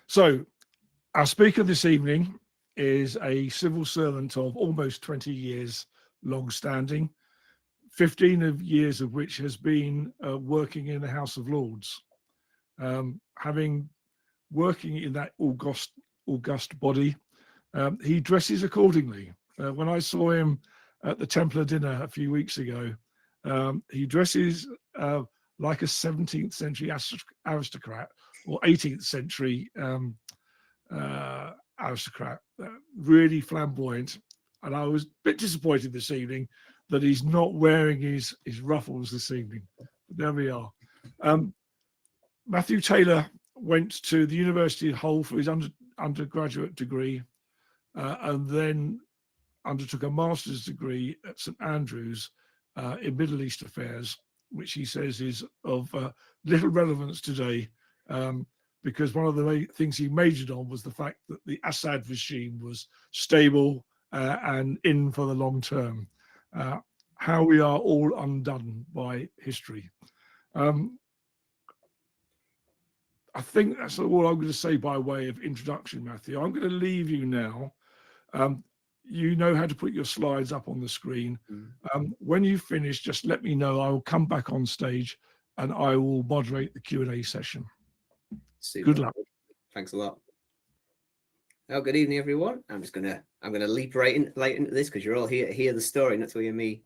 So our speaker this evening is a civil servant of almost 20 years long standing, 15 of years of which has been working in the House of Lords. Having working in that august body, he dresses accordingly. When I saw him at the Templar dinner a few weeks ago, he dresses like a 17th century aristocrat or 18th century aristocrat, really flamboyant. And I was a bit disappointed this evening that he's not wearing his ruffles this evening. But there we are. Matthew Taylor went to the University of Hull for his undergraduate degree and then undertook a master's degree at St Andrews in Middle East affairs, which he says is of little relevance today because one of the things he majored on was the fact that the Assad regime was stable and in for the long term. How we are all undone by history. I think that's all I'm going to say by way of introduction, Matthew. I'm going to leave you now. You know how to put your slides up on the screen. When you finish, just let me know. I will come back on stage and I will moderate the Q&A session. Super. Good luck. Thanks a lot. Oh, good evening, everyone. I'm gonna leap right into this because you're all here to hear the story, not to hear me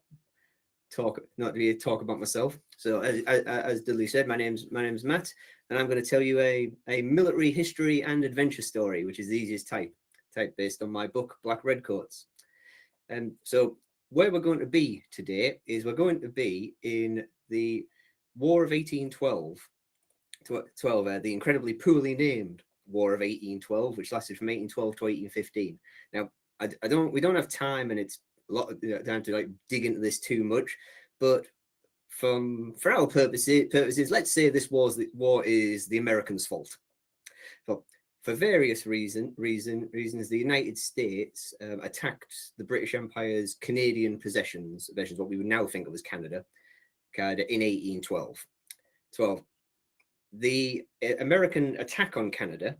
talk, not to hear talk about myself. So as Dudley said, my name's Matt, and I'm going to tell you a military history and adventure story, which is the easiest type based on my book Black Redcoats. And so where we're going to be today is we're going to be in the War of 1812, the incredibly poorly named War of 1812, which lasted from 1812 to 1815. Now, we don't have time, and it's a lot of time to like dig into this too much, but for our purposes, let's say this war is the Americans' fault. So, for various reasons, the United States attacked the British Empire's Canadian possessions, what we would now think of as Canada, in 1812. The American attack on Canada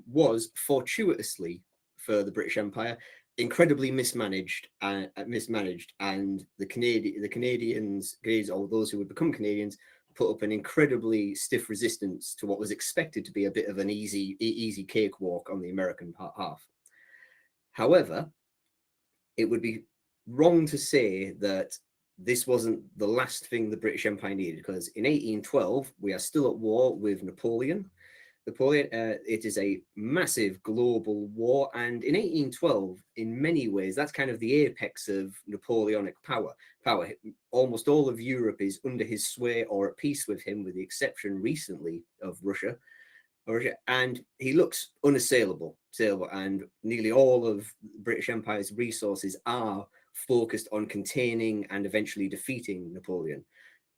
was fortuitously for the British Empire incredibly mismanaged, and the Canadians, or those who would become Canadians, put up an incredibly stiff resistance to what was expected to be a bit of an easy cakewalk on the American half. However, it would be wrong to say that this wasn't the last thing the British Empire needed, because in 1812 we are still at war with Napoleon. It is a massive global war, and in 1812, in many ways, that's kind of the apex of Napoleonic power. Almost all of Europe is under his sway or at peace with him, with the exception recently of Russia, and he looks unassailable. And nearly all of British Empire's resources are focused on containing and eventually defeating Napoleon.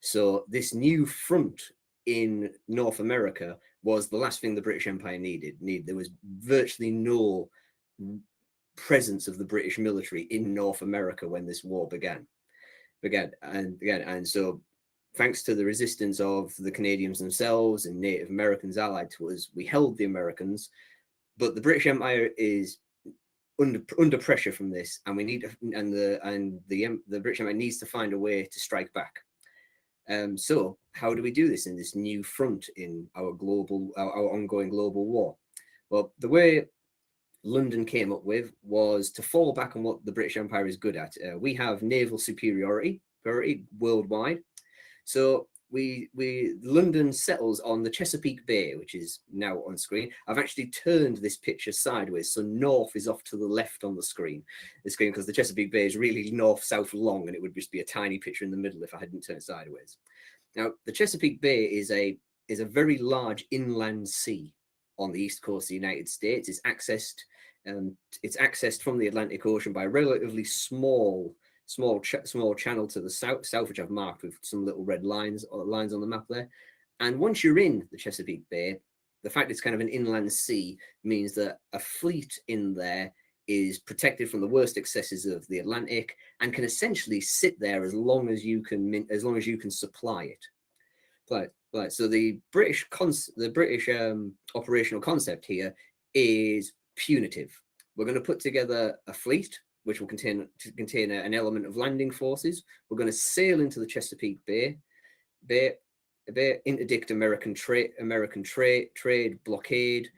So this new front in North America was the last thing the British Empire needed. There was virtually no presence of the British military in North America when this war began. And so thanks to the resistance of the Canadians themselves and Native Americans allied to us, we held the Americans, but the British Empire is under pressure from this, and the British Empire needs to find a way to strike back. So how do we do this in this new front in our ongoing global war? Well, the way London came up with was to fall back on what the British Empire is good at. We have naval superiority worldwide. So London settles on the Chesapeake Bay, which is now on screen. I've actually turned this picture sideways, so north is off to the left on the screen, because the Chesapeake Bay is really north-south long, and it would just be a tiny picture in the middle if I hadn't turned it sideways. Now, the Chesapeake Bay is a very large inland sea on the east coast of the United States. It's accessed from the Atlantic Ocean by a relatively small channel to the south, which I've marked with some little red lines on the map there. And once you're in the Chesapeake Bay, the fact it's kind of an inland sea means that a fleet in there is protected from the worst excesses of the Atlantic and can essentially sit there as long as you can supply it. So the British operational concept here is punitive. We're going to put together a fleet which will contain an element of landing forces. We're going to sail into the Chesapeake Bay, interdict American trade, blockade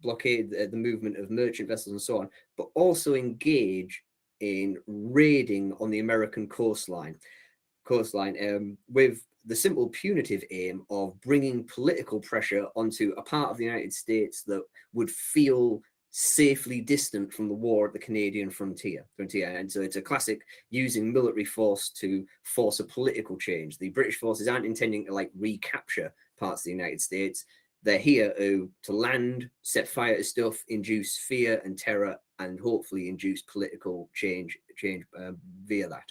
the movement of merchant vessels and so on, but also engage in raiding on the American coastline with the simple punitive aim of bringing political pressure onto a part of the United States that would feel safely distant from the war at the Canadian frontier. And so it's a classic using military force to force a political change. The British forces aren't intending to like recapture parts of the United States. They're here to land, set fire to stuff, induce fear and terror, and hopefully induce political change via that.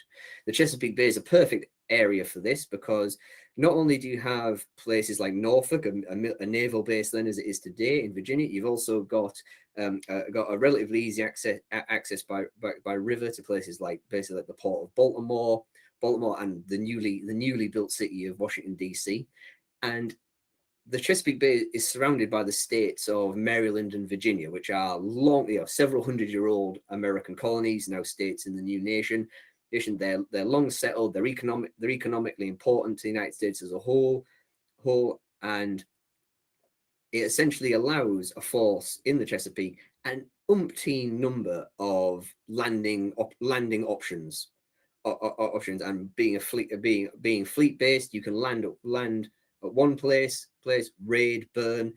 The Chesapeake Bay is a perfect area for this because not only do you have places like Norfolk, a naval base then as it is today in Virginia, you've also got a relatively easy access by river to places like basically like the port of Baltimore and the newly built city of Washington D.C. And the Chesapeake Bay is surrounded by the states of Maryland and Virginia, which are long, several hundred-year-old American colonies, now states in the new nation. They're long settled. They're economically important to the United States as a whole, and it essentially allows a force in the Chesapeake an umpteen number of landing options. And being fleet based, you can land at one place, raid, burn,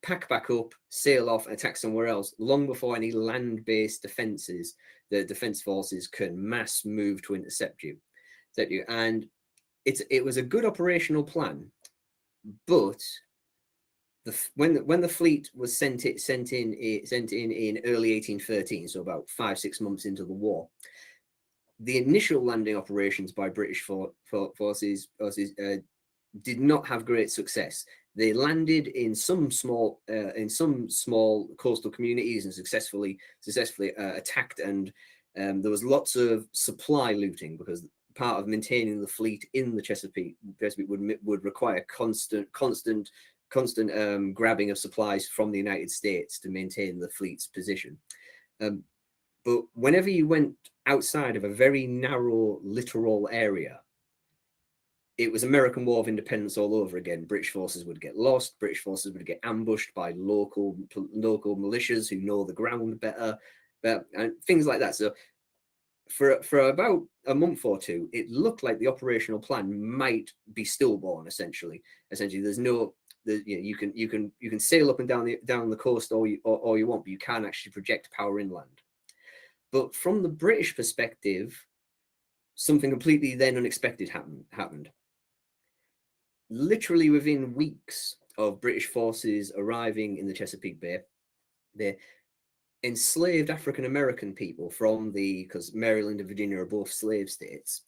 pack back up, sail off, and attack somewhere else long before any land-based defenses, the defense forces can mass move to intercept you. And it was a good operational plan, but when the fleet was sent in early 1813, so about 5-6 months into the war, the initial landing operations by British forces did not have great success. They landed in some small coastal communities and successfully attacked, and there was lots of supply looting because part of maintaining the fleet in the Chesapeake would require constant grabbing of supplies from the United States to maintain the fleet's position. But whenever you went outside of a very narrow littoral area, it was American War of Independence all over again. British forces would get lost. British forces would get ambushed by local militias who know the ground better, and things like that. So for about a month or two, it looked like the operational plan might be stillborn. Essentially, there's no. You can sail up and down the coast all you want, but you can't actually project power inland. But from the British perspective, something completely then unexpected happened. Literally within weeks of British forces arriving in the Chesapeake Bay, they enslaved African American people because Maryland and Virginia are both slave states.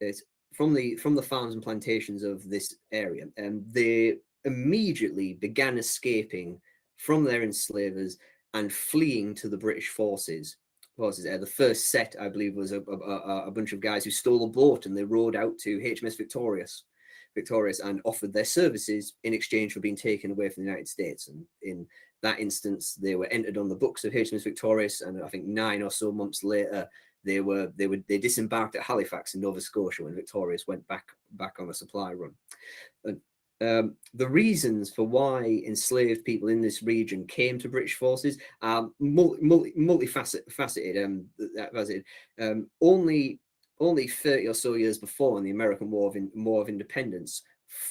It's from the farms and plantations of this area, and they immediately began escaping from their enslavers and fleeing to the British forces. The first set, I believe, was a bunch of guys who stole a boat and they rowed out to HMS Victorious and offered their services in exchange for being taken away from the United States. And in that instance, they were entered on the books of HMS Victorious, and I think 9 or so months later, they disembarked at Halifax in Nova Scotia when Victorious went back on a supply run. The reasons for why enslaved people in this region came to British forces are multifaceted. Only 30 or so years before, in the American War of Independence,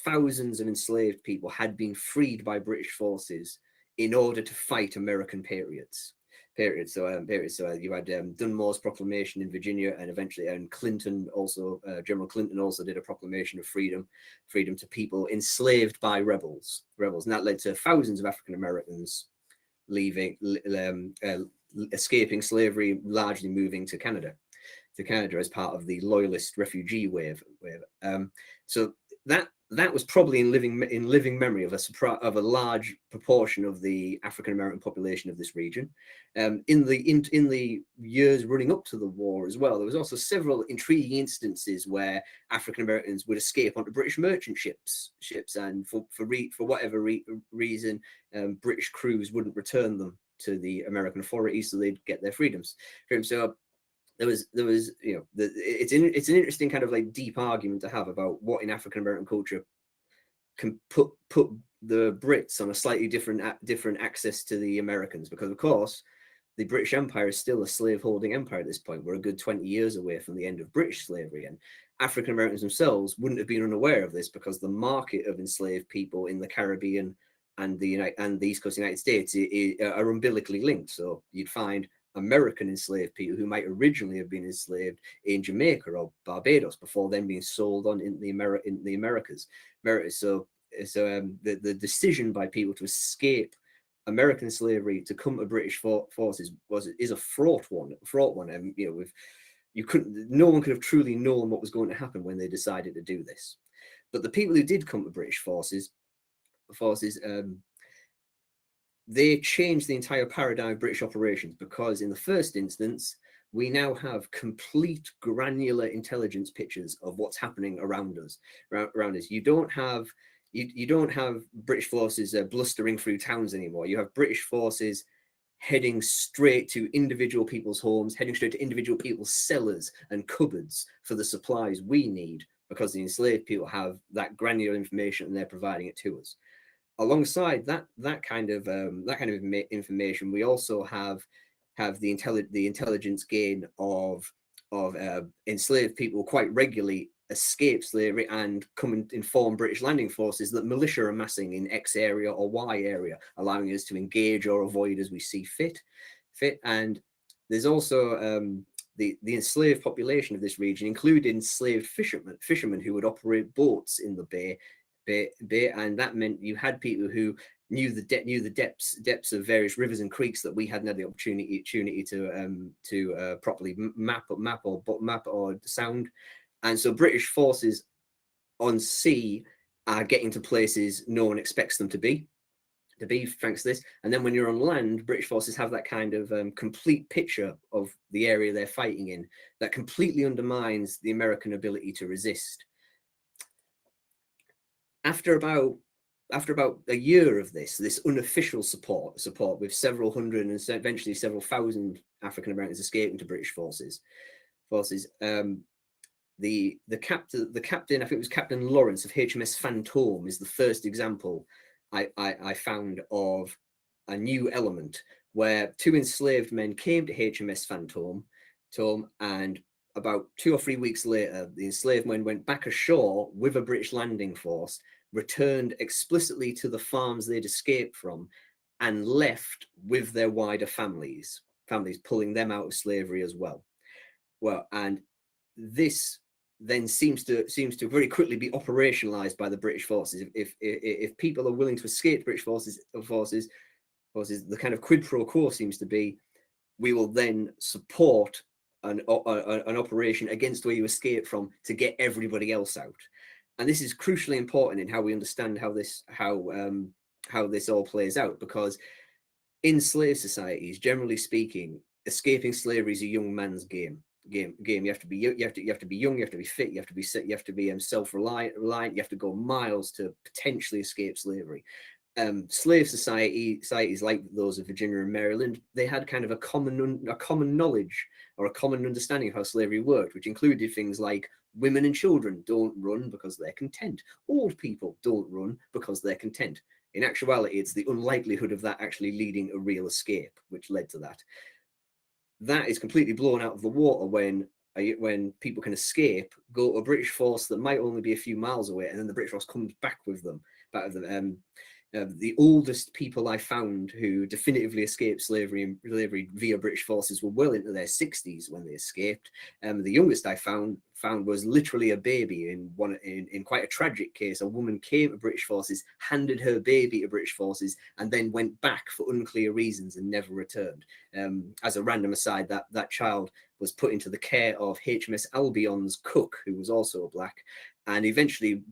thousands of enslaved people had been freed by British forces in order to fight American patriots. So you had Dunmore's proclamation in Virginia, and eventually, General Clinton also did a proclamation of freedom to people enslaved by rebels, and that led to thousands of African Americans escaping slavery, largely moving to Canada as part of the Loyalist refugee wave. So that that was probably in living memory of a large proportion of the African American population of this region. In the years running up to the war as well, there was also several intriguing instances where African Americans would escape onto British merchant ships, and for whatever reason, British crews wouldn't return them to the American authorities, so they'd get their freedoms. So there was it's an interesting kind of like deep argument to have about what in African American culture can put the Brits on a slightly different access to the Americans, because of course the British Empire is still a slave-holding empire at this point. We're a good 20 years away from the end of British slavery, and African Americans themselves wouldn't have been unaware of this, because the market of enslaved people in the Caribbean and the East Coast of the United States are umbilically linked. So you'd find American enslaved people who might originally have been enslaved in Jamaica or Barbados before then being sold on in the Americas. So the decision by people to escape American slavery to come to British forces is a fraught one. And no one could have truly known what was going to happen when they decided to do this. But the people who did come to British forces, they changed the entire paradigm of British operations, because in the first instance, we now have complete granular intelligence pictures of what's happening around us. You don't have British forces blustering through towns anymore. You have British forces heading straight to individual people's homes, heading straight to individual people's cellars and cupboards for the supplies we need, because the enslaved people have that granular information and they're providing it to us. Alongside that kind of information, we also have the intelligence gain of enslaved people quite regularly escape slavery and come and inform British landing forces that militia are amassing in X area or Y area, allowing us to engage or avoid as we see fit. And there's also the enslaved population of this region, including enslaved fishermen who would operate boats in the bay, and that meant you had people who knew the depths of various rivers and creeks that we hadn't had the opportunity to properly map or sound. And so British forces on sea are getting to places no one expects them to be thanks to this. And then when you're on land, British forces have that kind of complete picture of the area they're fighting in that completely undermines the American ability to resist. After about a year of this unofficial support with several hundred and eventually several thousand African Americans escaping to British forces, the captain, I think it was Captain Lawrence of HMS Fantôme, is the first example I found of a new element where two enslaved men came to HMS Fantôme, and about 2 or 3 weeks later, the enslaved men went back ashore with a British landing force, returned explicitly to the farms they'd escaped from, and left with their wider families, pulling them out of slavery as well. And this then seems to very quickly be operationalized by the British forces. If people are willing to escape British forces, the kind of quid pro quo seems to be, we will then support an operation against where you escape from to get everybody else out. And this is crucially important in how we understand how this all plays out, because in slave societies, generally speaking, escaping slavery is a young man's game. You have to be young, you have to be fit, you have to be self-reliant, you have to go miles to potentially escape slavery. Slave societies like those of Virginia and Maryland, they had kind of a common knowledge or a common understanding of how slavery worked, which included things like women and children don't run because they're content. Old people don't run because they're content. In actuality, it's the unlikelihood of that actually leading a real escape which led to that. That is completely blown out of the water when people can escape, go to a British force that might only be a few miles away, and then the British force comes back with them. The oldest people I found who definitively escaped slavery via British forces were well into their 60s when they escaped. The youngest I found was literally a baby. In quite a tragic case, a woman came to British forces, handed her baby to British forces, and then went back for unclear reasons and never returned. As a random aside, that child was put into the care of HMS Albion's cook, who was also black, and eventually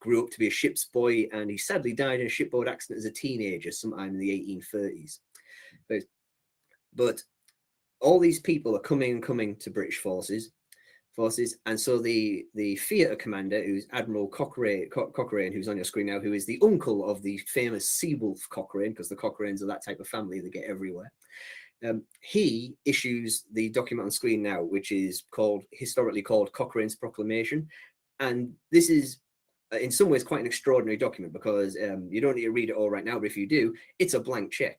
grew up to be a ship's boy, and he sadly died in a shipboard accident as a teenager sometime in the 1830s. But all these people are coming to British forces, and so the theatre commander, who's Admiral Cochrane, who's on your screen now, who is the uncle of the famous Seawolf Cochrane, because the Cochranes are that type of family, they get everywhere. He issues the document on screen now, which is historically called Cochrane's Proclamation. And this is in some ways quite an extraordinary document, because you don't need to read it all right now, but if you do, it's a blank check.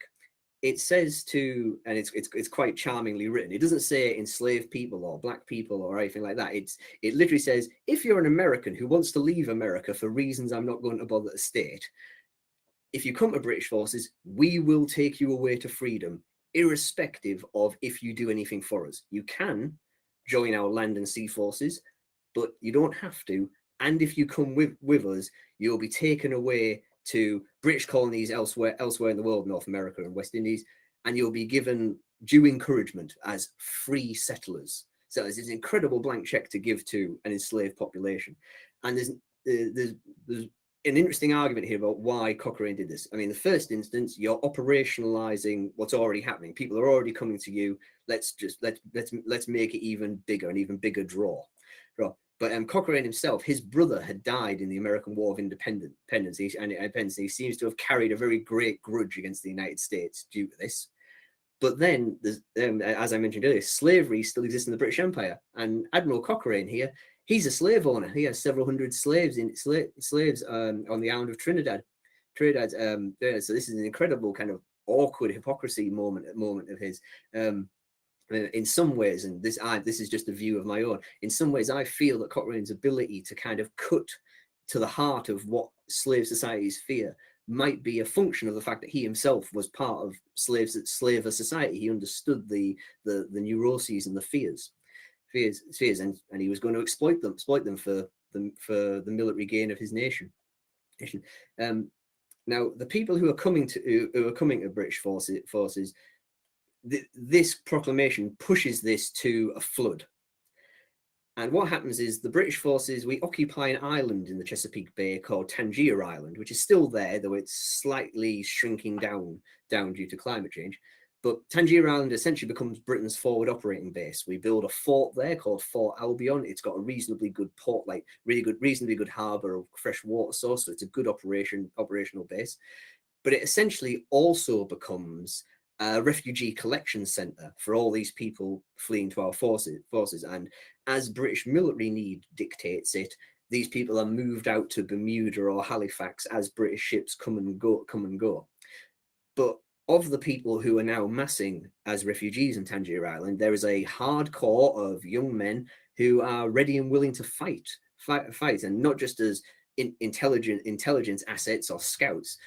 It says to, and it's quite charmingly written. It doesn't say enslaved people or black people or anything like that. It literally says, if you're an American who wants to leave America for reasons I'm not going to bother to state, if you come to British forces, we will take you away to freedom, irrespective of if you do anything for us. You can join our land and sea forces, but you don't have to. And if you come with us, you'll be taken away to British colonies elsewhere in the world, North America and West Indies, and you'll be given due encouragement as free settlers. So there's this incredible blank check to give to an enslaved population. And there's an interesting argument here about why Cochrane did this. I mean, the first instance, you're operationalizing what's already happening. People are already coming to you. Let's make it even bigger, an even bigger draw. But Cochrane himself, his brother had died in the American War of Independence, and he seems to have carried a very great grudge against the United States due to this. But then, as I mentioned earlier, slavery still exists in the British Empire, and Admiral Cochrane here, he's a slave owner. He has several hundred slaves on the island of Trinidad. So this is an incredible kind of awkward hypocrisy moment of his. In some ways, and this is just a view of my own, in some ways I feel that Cochrane's ability to kind of cut to the heart of what slave societies fear might be a function of the fact that he himself was part of slaver society. He understood the neuroses and the fears, and he was going to exploit them for the military gain of his nation. Now, the people who are coming to British forces, this proclamation pushes this to a flood. And what happens is the British forces, we occupy an island in the Chesapeake Bay called Tangier Island, which is still there, though it's slightly shrinking down due to climate change. But Tangier Island essentially becomes Britain's forward operating base. We build a fort there called Fort Albion. It's got a reasonably good port, reasonably good harbour of fresh water source, so it's a good operational base. But it essentially also becomes a refugee collection centre for all these people fleeing to our forces. And as British military need dictates it, these people are moved out to Bermuda or Halifax as British ships come and go. But of the people who are now massing as refugees in Tangier Island, there is a hard core of young men who are ready and willing to fight, and not just as intelligence assets or scouts.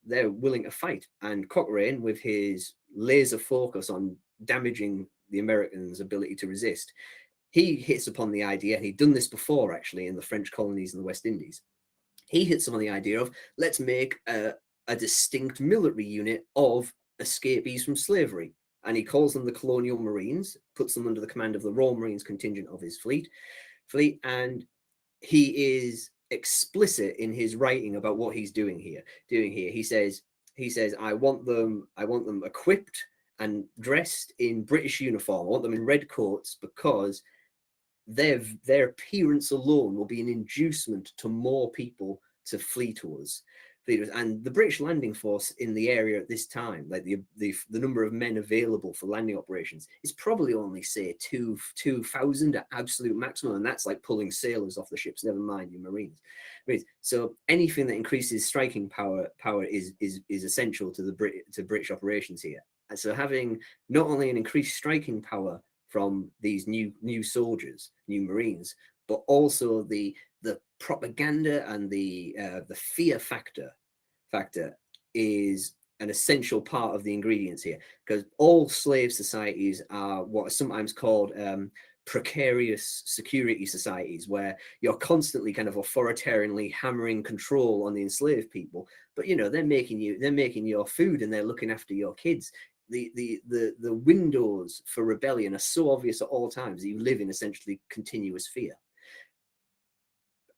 They're willing to fight. And Cochrane, with his laser focus on damaging the Americans' ability to resist, he hits upon the idea, and he'd done this before actually in the French colonies in the West Indies. He hits upon the idea of, let's make a distinct military unit of escapees from slavery. And he calls them the Colonial Marines, puts them under the command of the Royal Marines contingent of his fleet. And he is explicit in his writing about what he's doing here. He says, I want them equipped and dressed in British uniform. I want them in red coats, because their appearance alone will be an inducement to more people to flee to us. And the British landing force in the area at this time, like the number of men available for landing operations, is probably only, say, 2,000 at absolute maximum, and that's like pulling sailors off the ships, never mind your Marines. So anything that increases striking power is essential to British operations here. And so having not only an increased striking power from these new soldiers, new Marines, but also the propaganda and the fear factor is an essential part of the ingredients here, because all slave societies are what are sometimes called precarious security societies, where you're constantly kind of authoritarianly hammering control on the enslaved people, but they're making your food and they're looking after your kids. The windows for rebellion are so obvious at all times that you live in essentially continuous fear.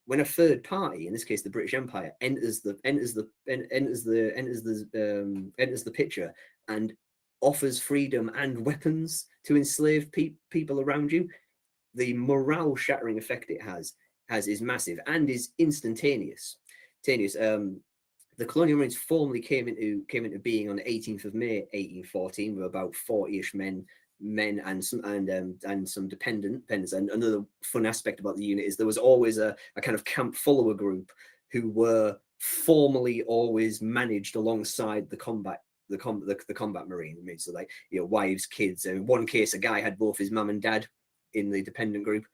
when a third party, in this case the British Empire, enters the picture and offers freedom and weapons to enslave people around you, the morale shattering effect it has is massive and is instantaneous. The Colonial Marines formally came into being on the 18th of May 1814 with about 40-ish men and some dependents. And another fun aspect about the unit is there was always a kind of camp follower group who were formally always managed alongside the combat marine. I mean, so like, you know, wives, kids. And in one case, a guy had both his mum and dad in the dependent group.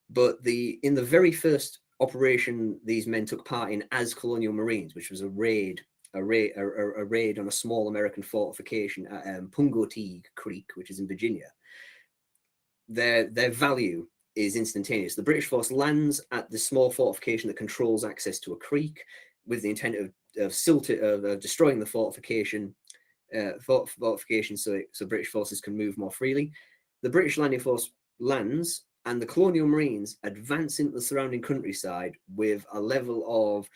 But in the very first operation these men took part in as Colonial Marines, which was a raid on a small American fortification at Pungoteague Creek, which is in Virginia, their value is instantaneous. The British force lands at the small fortification that controls access to a creek with the intent of destroying the fortification so British forces can move more freely. The British landing force lands, and the Colonial Marines advance into the surrounding countryside with a level of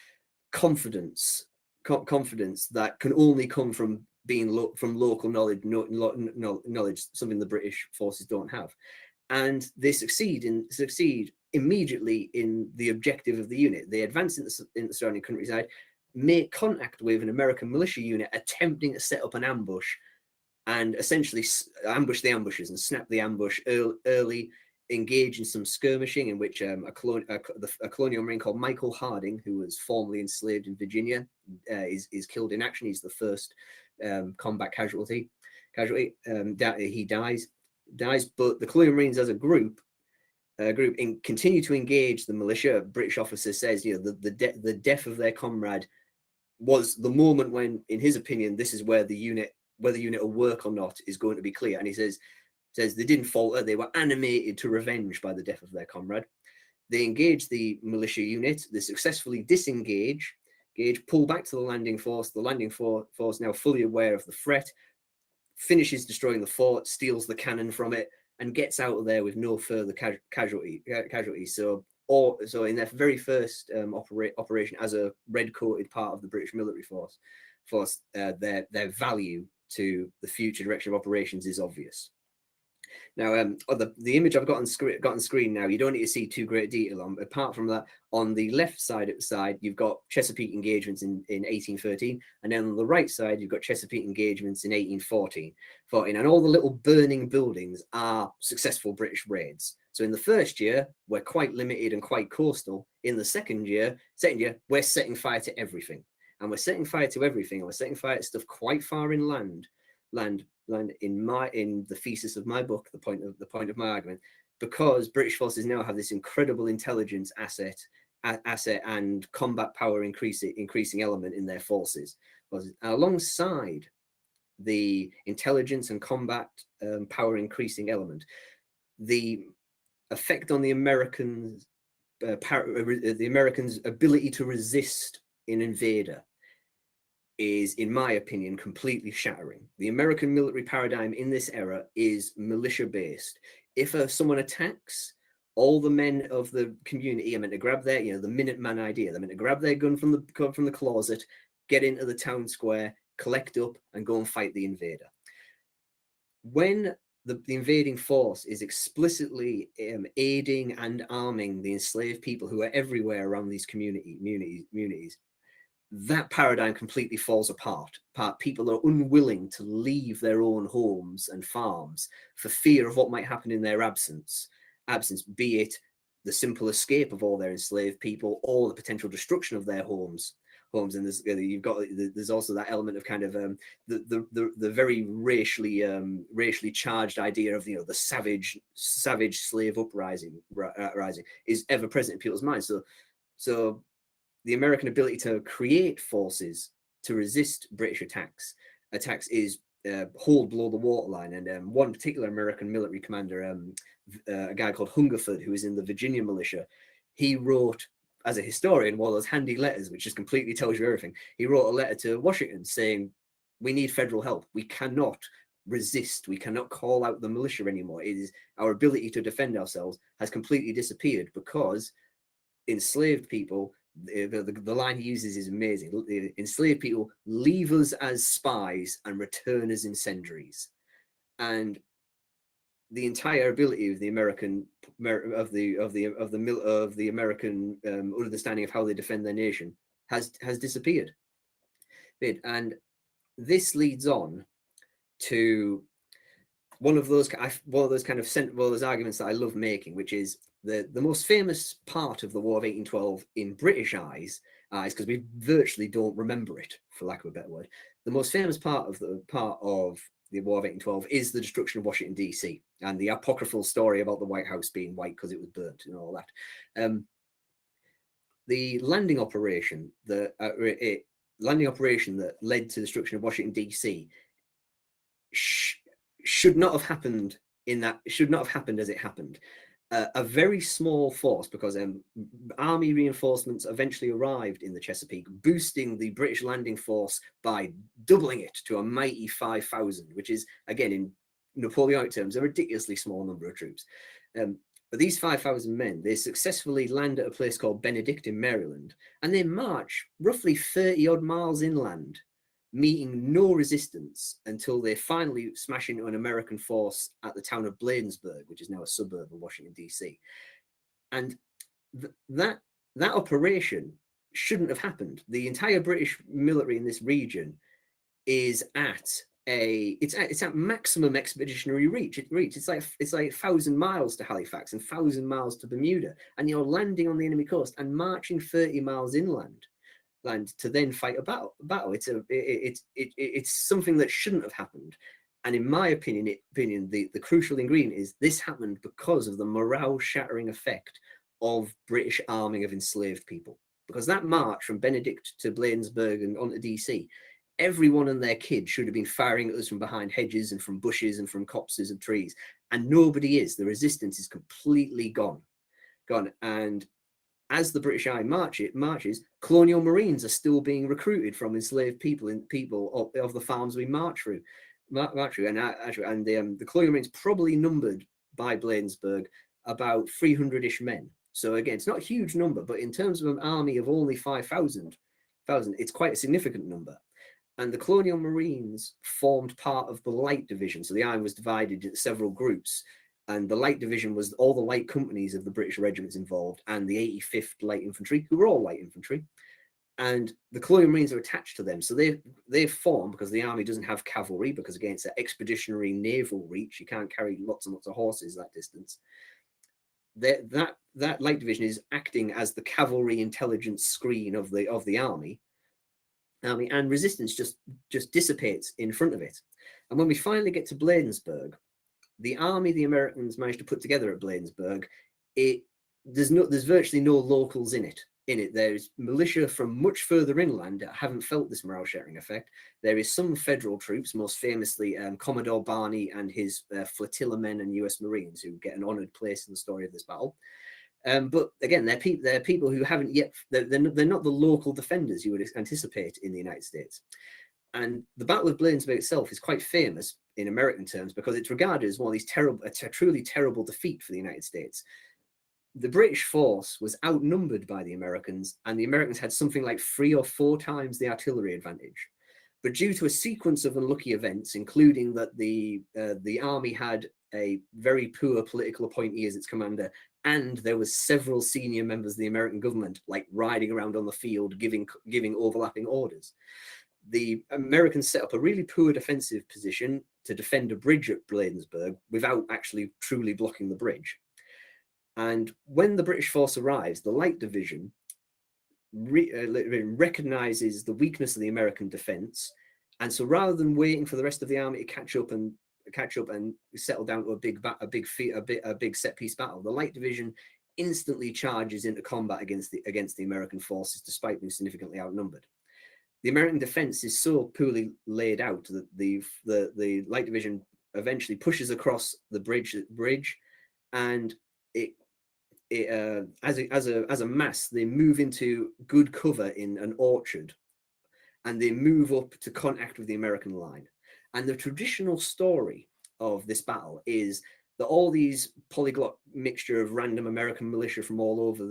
confidence that can only come from being from local knowledge, something the British forces don't have. And they succeed immediately in the objective of the unit. They advance in the surrounding countryside, make contact with an American militia unit attempting to set up an ambush, and essentially ambush the ambushers and snap the ambush early, engage in some skirmishing in which a Colonial Marine called Michael Harding, who was formerly enslaved in Virginia, is killed in action. He's the first combat casualty. He dies, but the Colonial Marines as a group continue to engage the militia. A British officer says, you know, the death of their comrade was the moment when, in his opinion, this is where the unit will work or not is going to be clear. And he says they didn't falter. They were animated to revenge by the death of their comrade. They engage the militia unit. They successfully disengage, pull back to the landing force. The landing force, now fully aware of the threat, finishes destroying the fort, steals the cannon from it, and gets out of there with no further casualties. So in their very first operation as a red-coated part of the British military force, their value to the future direction of operations is obvious. Now, the image I've got on screen now, you don't need to see too great detail on. Apart from that, on the left side you've got Chesapeake engagements in 1813, and then on the right side you've got Chesapeake engagements in 1814. And all the little burning buildings are successful British raids. So in the first year, we're quite limited and quite coastal. In the second year, we're setting fire to everything, and we're setting fire to stuff quite far inland. In the thesis of my book, the point of my argument, because British forces now have this incredible intelligence asset and combat power increasing element in their forces. Alongside the intelligence and combat power increasing element, the effect on the Americans' ability to resist an invader is, in my opinion, completely shattering. The American military paradigm in this era is militia-based. If someone attacks, all the men of the community are meant to grab their, the Minuteman idea. They're meant to grab their gun from the closet, get into the town square, collect up, and go and fight the invader. When the invading force is explicitly aiding and arming the enslaved people who are everywhere around these communities, that paradigm completely falls apart. People are unwilling to leave their own homes and farms for fear of what might happen in their absence, be it the simple escape of all their enslaved people or the potential destruction of their homes. And there's also that element of kind of the very racially charged idea of the savage slave uprising is ever present in people's minds. So the American ability to create forces to resist British attacks is hold below the waterline. And one particular American military commander, a guy called Hungerford, who is in the Virginia militia, he wrote, as a historian, one of those handy letters, which just completely tells you everything. He wrote a letter to Washington saying, we need federal help. We cannot resist. We cannot call out the militia anymore. It is our ability to defend ourselves has completely disappeared because enslaved people, the line he uses is amazing. Enslaved people leave us as spies and return as incendiaries. And the entire ability of the American American understanding of how they defend their nation has disappeared. And this leads on to one of those kind of arguments that I love making, which is the most famous part of the War of 1812 in British eyes, because we virtually don't remember it, for lack of a better word. The most famous part of the War of 1812 is the destruction of Washington, D.C. and the apocryphal story about the White House being white because it was burnt and all that. The landing operation that led to the destruction of Washington, D.C. should not have happened as it happened. A very small force, because army reinforcements eventually arrived in the Chesapeake, boosting the British landing force by doubling it to a mighty 5,000, which is, again, in Napoleonic terms, a ridiculously small number of troops. But these 5,000 men, they successfully land at a place called Benedict in Maryland, and they march roughly 30 odd miles inland, meeting no resistance until they finally smash into an American force at the town of Bladensburg, which is now a suburb of Washington, D.C. And that operation shouldn't have happened. The entire British military in this region is at maximum expeditionary reach. It's like 1,000 miles to Halifax and 1,000 miles to Bermuda, and you're landing on the enemy coast and marching 30 miles inland to then fight a battle. It's something that shouldn't have happened. And in my opinion, the crucial ingredient is this happened because of the morale shattering effect of British arming of enslaved people. Because that march from Benedict to Bladensburg and on to DC, everyone and their kid should have been firing at us from behind hedges and from bushes and from copses of trees. And nobody is. The resistance is completely gone. And as the British Army marches, Colonial Marines are still being recruited from enslaved people of the farms we march through. And the Colonial Marines probably numbered by Bladensburg about 300-ish men. So again, it's not a huge number, but in terms of an army of only 5,000, it's quite a significant number. And the Colonial Marines formed part of the Light Division. So the army was divided into several groups. And the Light Division was all the light companies of the British regiments involved, and the 85th Light Infantry, who were all light infantry. And the Colonial Marines are attached to them. So they form, because the army doesn't have cavalry, because again, it's an expeditionary naval reach. You can't carry lots and lots of horses that distance. That Light Division is acting as the cavalry intelligence screen of the army, and resistance just dissipates in front of it. And when we finally get to Bladensburg, the army the Americans managed to put together at Bladensburg, there's virtually no locals in it. There's militia from much further inland that haven't felt this morale shattering effect. There is some federal troops, most famously Commodore Barney and his flotilla men and US Marines, who get an honored place in the story of this battle. But again, they're people who haven't yet, they're not the local defenders you would anticipate in the United States. And the Battle of Bladensburg itself is quite famous in American terms because it's regarded as one of these a truly terrible defeat for the United States. The British force was outnumbered by the Americans, and the Americans had something like 3 or 4 times the artillery advantage. But due to a sequence of unlucky events, including that the army had a very poor political appointee as its commander, and there was several senior members of the American government like riding around on the field giving overlapping orders, the Americans set up a really poor defensive position to defend a bridge at Bladensburg without actually truly blocking the bridge. And when the British force arrives, the Light Division recognizes the weakness of the American defense. And so rather than waiting for the rest of the army to catch up and settle down to a big set piece battle, the Light Division instantly charges into combat against the American forces, despite being significantly outnumbered. The American defense is so poorly laid out that the Light Division eventually pushes across the bridge, and as a mass, they move into good cover in an orchard, and they move up to contact with the American line. And the traditional story of this battle is that all these polyglot mixture of random American militia from all over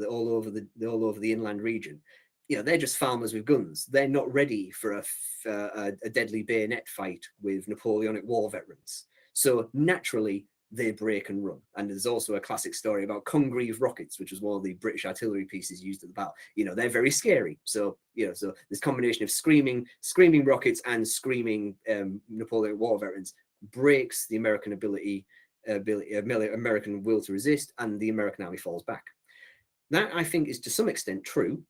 the inland region, you know, they're just farmers with guns. They're not ready for a deadly bayonet fight with Napoleonic War veterans. So naturally, they break and run. And there's also a classic story about Congreve rockets, which was one of the British artillery pieces used at the battle. You know, they're very scary. So, you know, so this combination of screaming rockets and screaming Napoleonic War veterans breaks the American American will to resist, and the American army falls back. That, I think, is to some extent true,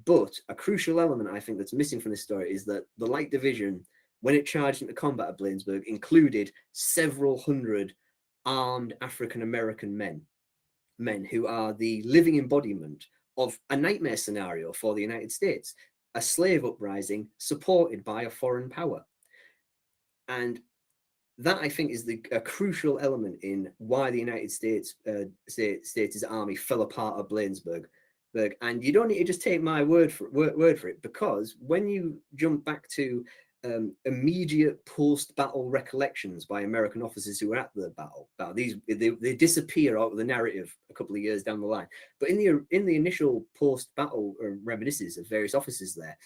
but a crucial element I think that's missing from this story is that the Light Division, when it charged into combat at Bladensburg, included several hundred armed African-American men who are the living embodiment of a nightmare scenario for the United States, a slave uprising supported by a foreign power. And that, I think, is a crucial element in why the United States army fell apart at Bladensburg. And you don't need to just take my word for it, because when you jump back to immediate post-battle recollections by American officers who were at the battle, they disappear out of the narrative a couple of years down the line. But in the initial post-battle reminiscences of various officers there,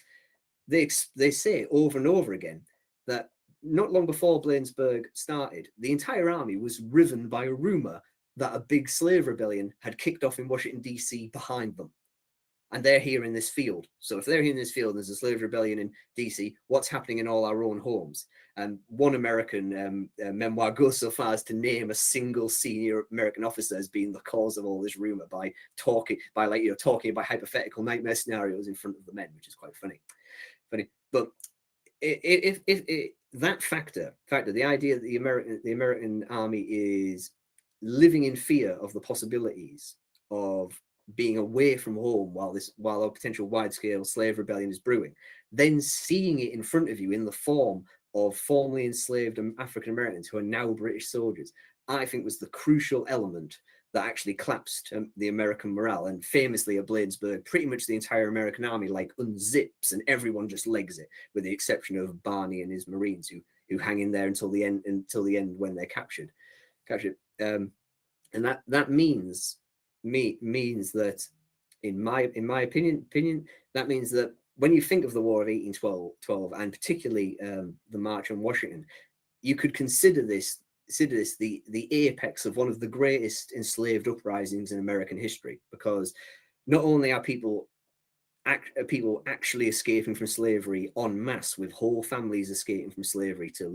they say over and over again that not long before Bladensburg started, the entire army was riven by a rumor that a big slave rebellion had kicked off in Washington, D.C. behind them. And they're here in this field. So if they're here in this field, there's a slave rebellion in DC, what's happening in all our own homes? And one American memoir goes so far as to name a single senior American officer as being the cause of all this rumor by talking about hypothetical nightmare scenarios in front of the men, which is quite funny. But if that factor, the idea that the American army is living in fear of the possibilities of being away from home while a potential wide-scale slave rebellion is brewing, then seeing it in front of you in the form of formerly enslaved African Americans who are now British soldiers, I think was the crucial element that actually collapsed the American morale. And famously at Bladensburg, pretty much the entire American army like unzips and everyone just legs it, with the exception of Barney and his Marines who hang in there until the end when they're captured. And that means that, in my opinion, that means that when you think of the War of 1812 and particularly the March on Washington, you could consider this the apex of one of the greatest enslaved uprisings in American history, because not only are people actually escaping from slavery en masse, with whole families escaping from slavery to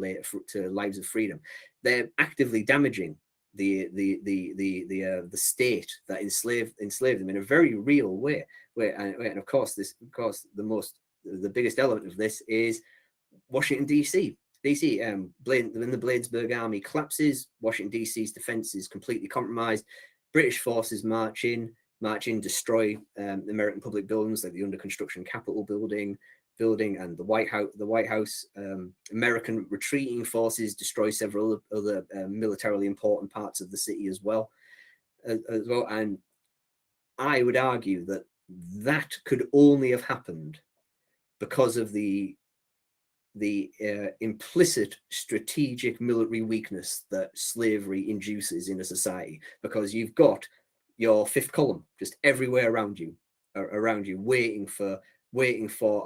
lives of freedom, they're actively damaging the state that enslaved them in a very real way. And of course, the biggest element of this is Washington, D.C. When the Bladensburg army collapses, Washington, D.C.'s defense is completely compromised. British forces march in, destroy American public buildings like the under construction Capitol building and the White House. American retreating forces destroy several other militarily important parts of the city as well. And I would argue that could only have happened because of the implicit strategic military weakness that slavery induces in a society, because you've got your fifth column just everywhere around you, waiting for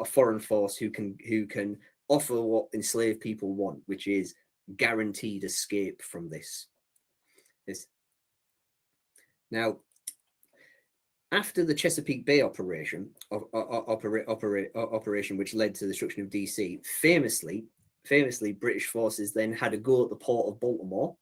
a foreign force who can offer what enslaved people want, which is guaranteed escape from this. Now, after the Chesapeake Bay operation, which led to the destruction of DC, famously, British forces then had a go at the port of Baltimore,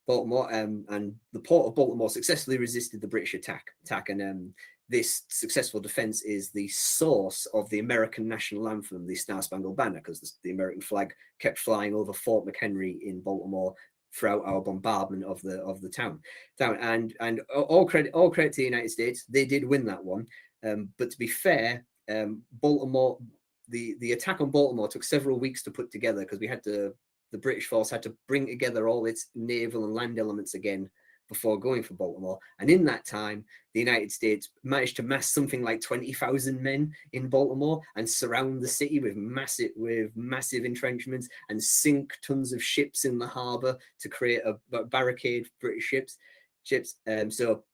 and the port of Baltimore successfully resisted the British attack, and this successful defense is the source of the American national anthem, the Star Spangled Banner, because the American flag kept flying over Fort McHenry in Baltimore throughout our bombardment of the town. And all credit to the United States, they did win that one. But to be fair, Baltimore, the attack on Baltimore took several weeks to put together, because the British force had to bring together all its naval and land elements again before going for Baltimore. And in that time, the United States managed to mass something like 20,000 men in Baltimore and surround the city with massive entrenchments and sink tons of ships in the harbor to create a barricade for British ships. So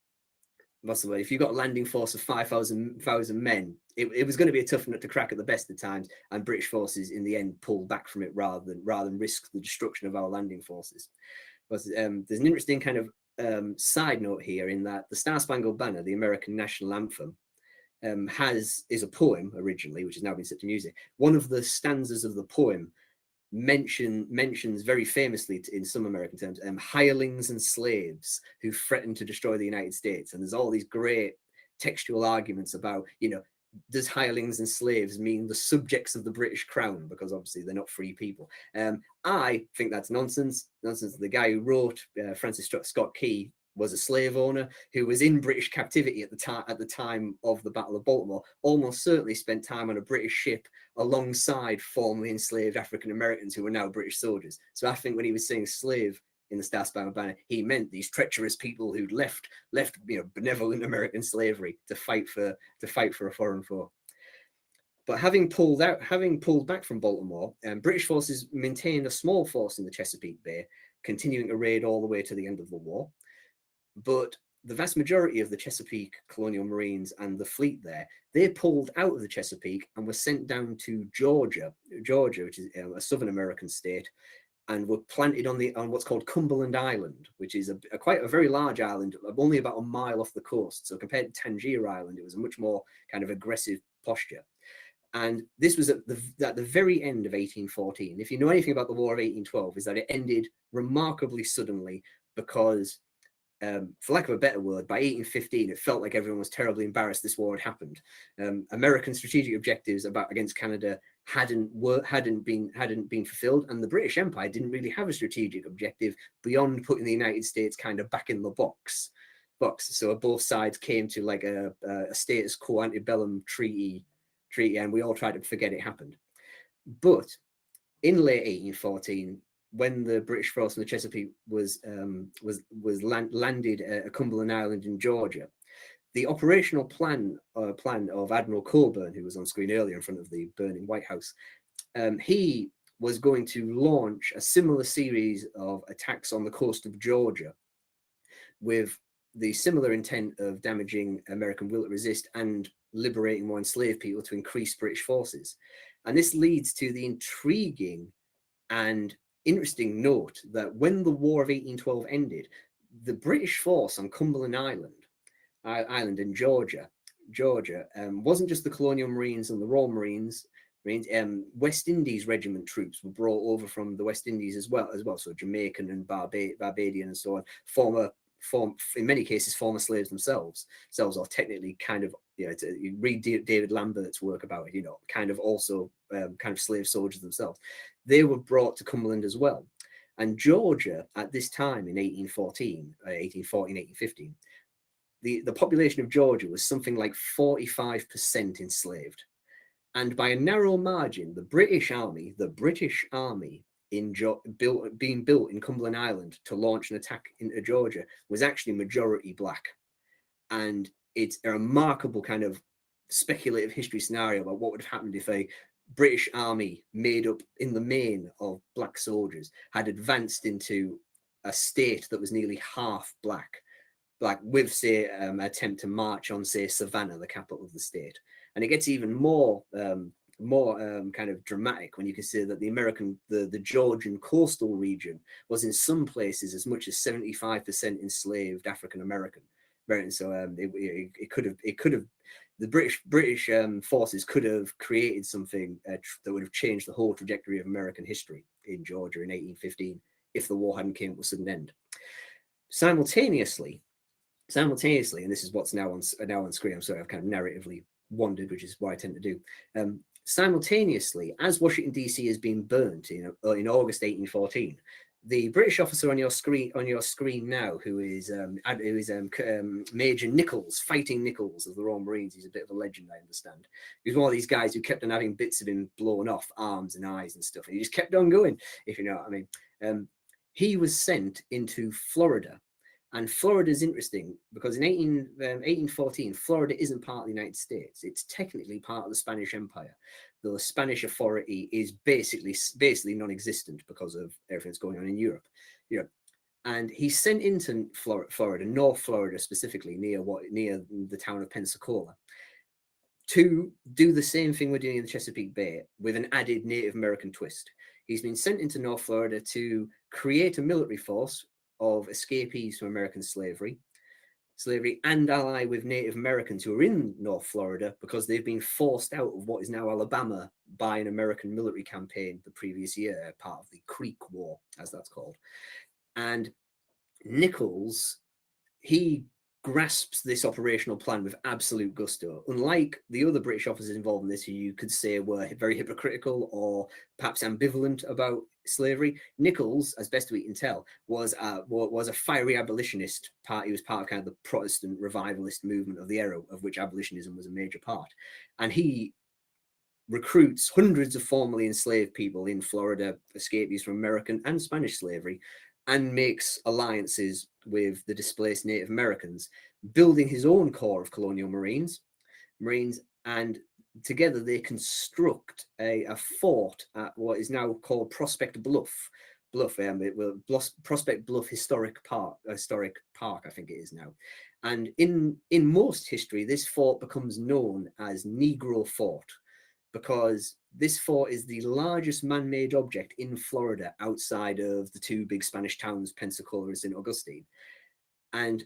what's the word? If you've got a landing force of 5,000 men, it was going to be a tough nut to crack at the best of times, and British forces in the end pulled back from it rather than risk the destruction of our landing forces. But there's an interesting kind of side note here in that the Star Spangled Banner, the American national anthem, is a poem originally, which has now been set to music. One of the stanzas of the poem mentions very famously in some American terms hirelings and slaves who threaten to destroy the United States. And there's all these great textual arguments about, does hirelings and slaves mean the subjects of the British crown? Because obviously they're not free people. I think that's nonsense. The guy who wrote Francis Scott Key was a slave owner who was in British captivity at the time of the Battle of Baltimore, almost certainly spent time on a British ship alongside formerly enslaved African Americans who were now British soldiers. So I think when he was saying slave in the Star Spangled Banner, he meant these treacherous people who'd left benevolent American slavery to fight for a foreign foe. But having pulled back from Baltimore, British forces maintained a small force in the Chesapeake Bay, continuing to raid all the way to the end of the war. But the vast majority of the Chesapeake Colonial Marines and the fleet there, they pulled out of the Chesapeake and were sent down to Georgia, which is a Southern American state, and were planted on what's called Cumberland Island, which is quite a very large island, only about a mile off the coast. So compared to Tangier Island, it was a much more kind of aggressive posture. And this was at the very end of 1814. If you know anything about the War of 1812, is that it ended remarkably suddenly because, for lack of a better word, by 1815, it felt like everyone was terribly embarrassed this war had happened. American strategic objectives against Canada hadn't been fulfilled, and the British Empire didn't really have a strategic objective beyond putting the United States kind of back in the box. So both sides came to like a status quo antebellum treaty, and we all tried to forget it happened. But in late 1814, when the British force in the Chesapeake was landed at Cumberland Island in Georgia, the operational plan of Admiral Cockburn, who was on screen earlier in front of the burning White House, he was going to launch a similar series of attacks on the coast of Georgia with the similar intent of damaging American will to resist and liberating more enslaved people to increase British forces. And this leads to the intriguing and interesting note that when the War of 1812 ended, the British force on Cumberland Island in Georgia, wasn't just the Colonial Marines and the Royal Marines. West Indies regiment troops were brought over from the West Indies as well. So Jamaican and Barbadian and so on, in many cases former slaves themselves, or technically kind of, you read David Lambert's work about it, kind of also kind of slave soldiers themselves. They were brought to Cumberland as well. And Georgia at this time in 1815, the population of Georgia was something like 45% enslaved. And by a narrow margin, the British Army being built in Cumberland Island to launch an attack into Georgia was actually majority black. And it's a remarkable kind of speculative history scenario about what would have happened if a British army made up in the main of black soldiers had advanced into a state that was nearly half black with, say, an attempt to march on, say, Savannah, the capital of the state. And it gets even more kind of dramatic when you consider that the Georgian coastal region was in some places as much as 75% enslaved African American. So it could have the British forces could have created something that would have changed the whole trajectory of American history in Georgia in 1815 if the war hadn't came to a sudden end. Simultaneously, and this is what's now on screen. I'm sorry, I've kind of narratively wandered, which is what I tend to do. Simultaneously, as Washington DC has been burnt in August 1814, the British officer on your screen now, who is Major Nichols, Fighting Nichols of the Royal Marines. He's a bit of a legend, I understand. He's one of these guys who kept on having bits of him blown off, arms and eyes and stuff, and he just kept on going, if you know what I mean. He was sent into Florida And Florida is interesting because in 1814, Florida isn't part of the United States. It's technically part of the Spanish Empire, though the Spanish authority is basically non-existent because of everything that's going on in Europe. And he's sent into Florida, North Florida specifically, near the town of Pensacola, to do the same thing we're doing in the Chesapeake Bay with an added Native American twist. He's been sent into North Florida to create a military force of escapees from American slavery and ally with Native Americans who are in North Florida because they've been forced out of what is now Alabama by an American military campaign the previous year, part of the Creek War, as that's called. And Nichols, he grasps this operational plan with absolute gusto. Unlike the other British officers involved in this, who you could say were very hypocritical or perhaps ambivalent about slavery, Nichols, as best we can tell, was a fiery abolitionist. He was part of kind of the Protestant revivalist movement of the era, of which abolitionism was a major part. And he recruits hundreds of formerly enslaved people in Florida, escapees from American and Spanish slavery, and makes alliances with the displaced Native Americans, building his own Corps of Colonial Marines, and together they construct a fort at what is now called Prospect Bluff. Prospect Bluff Historic Park, I think it is now. And in most history, this fort becomes known as Negro Fort, because this fort is the largest man-made object in Florida outside of the two big Spanish towns, Pensacola and St. Augustine. And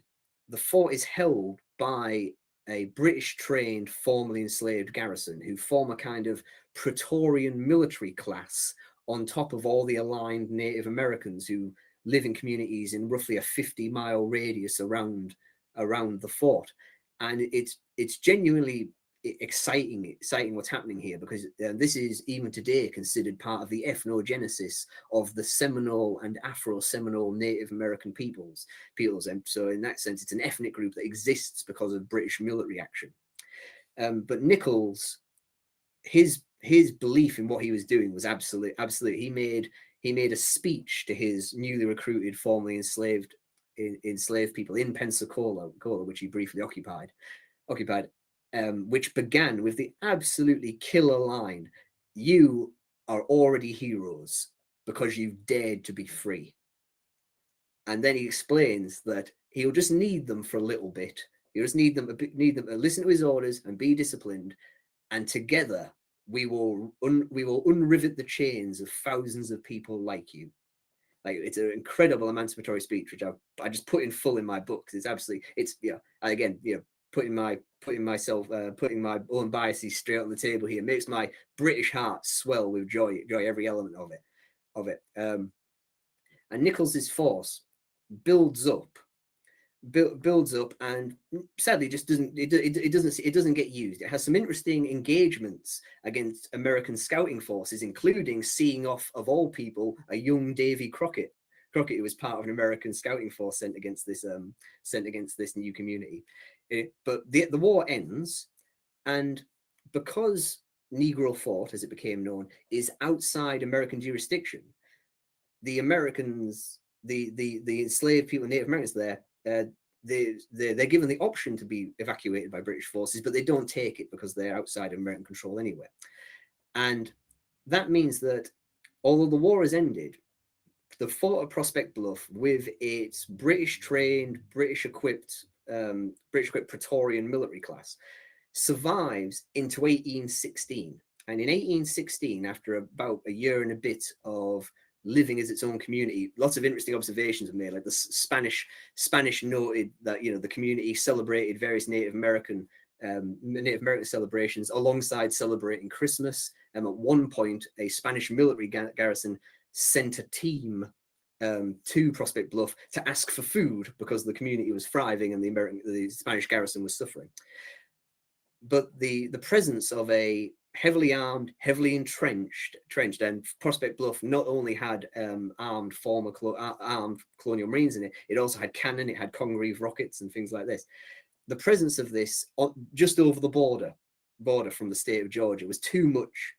the fort is held by a British-trained, formerly enslaved garrison who form a kind of Praetorian military class on top of all the aligned Native Americans who live in communities in roughly a 50-mile radius around the fort. And it's genuinely exciting what's happening here, because this is even today considered part of the ethnogenesis of the Seminole and Afro-Seminole Native American peoples. And so in that sense, it's an ethnic group that exists because of British military action. But Nichols, his belief in what he was doing was absolute. He made a speech to his newly recruited, formerly enslaved people in Pensacola, which he briefly occupied, which began with the absolutely killer line, "You are already heroes because you've dared to be free." And then he explains that he'll just need them for a little bit. He'll just need them to listen to his orders and be disciplined, and together we will unrivet the chains of thousands of people like you. Like, it's an incredible emancipatory speech, which I just put in full in my book. Putting my own biases straight on the table here makes my British heart swell with joy every element of it. And Nichols's force builds up, and sadly just doesn't get used. It has some interesting engagements against American scouting forces, including seeing off, of all people, a young Davy Crockett, who was part of an American scouting force sent against this new community. But the war ends, and because Negro Fort, as it became known, is outside American jurisdiction, the Americans, the enslaved people, Native Americans there, they're given the option to be evacuated by British forces, but they don't take it because they're outside American control anyway. And that means that although the war has ended, the fort of Prospect Bluff, with its British-trained, British-equipped Praetorian military class, survives into 1816. And in 1816, after about a year and a bit of living as its own community, lots of interesting observations were made. Like the Spanish noted that the community celebrated various Native American celebrations alongside celebrating Christmas. And at one point, a Spanish military garrison sent a team to Prospect Bluff to ask for food because the community was thriving and the Spanish garrison was suffering. But the presence of a heavily armed, heavily entrenched, and Prospect Bluff not only had armed colonial marines in it, it also had cannon, it had Congreve rockets and things like this. The presence of this just over the border from the state of Georgia was too much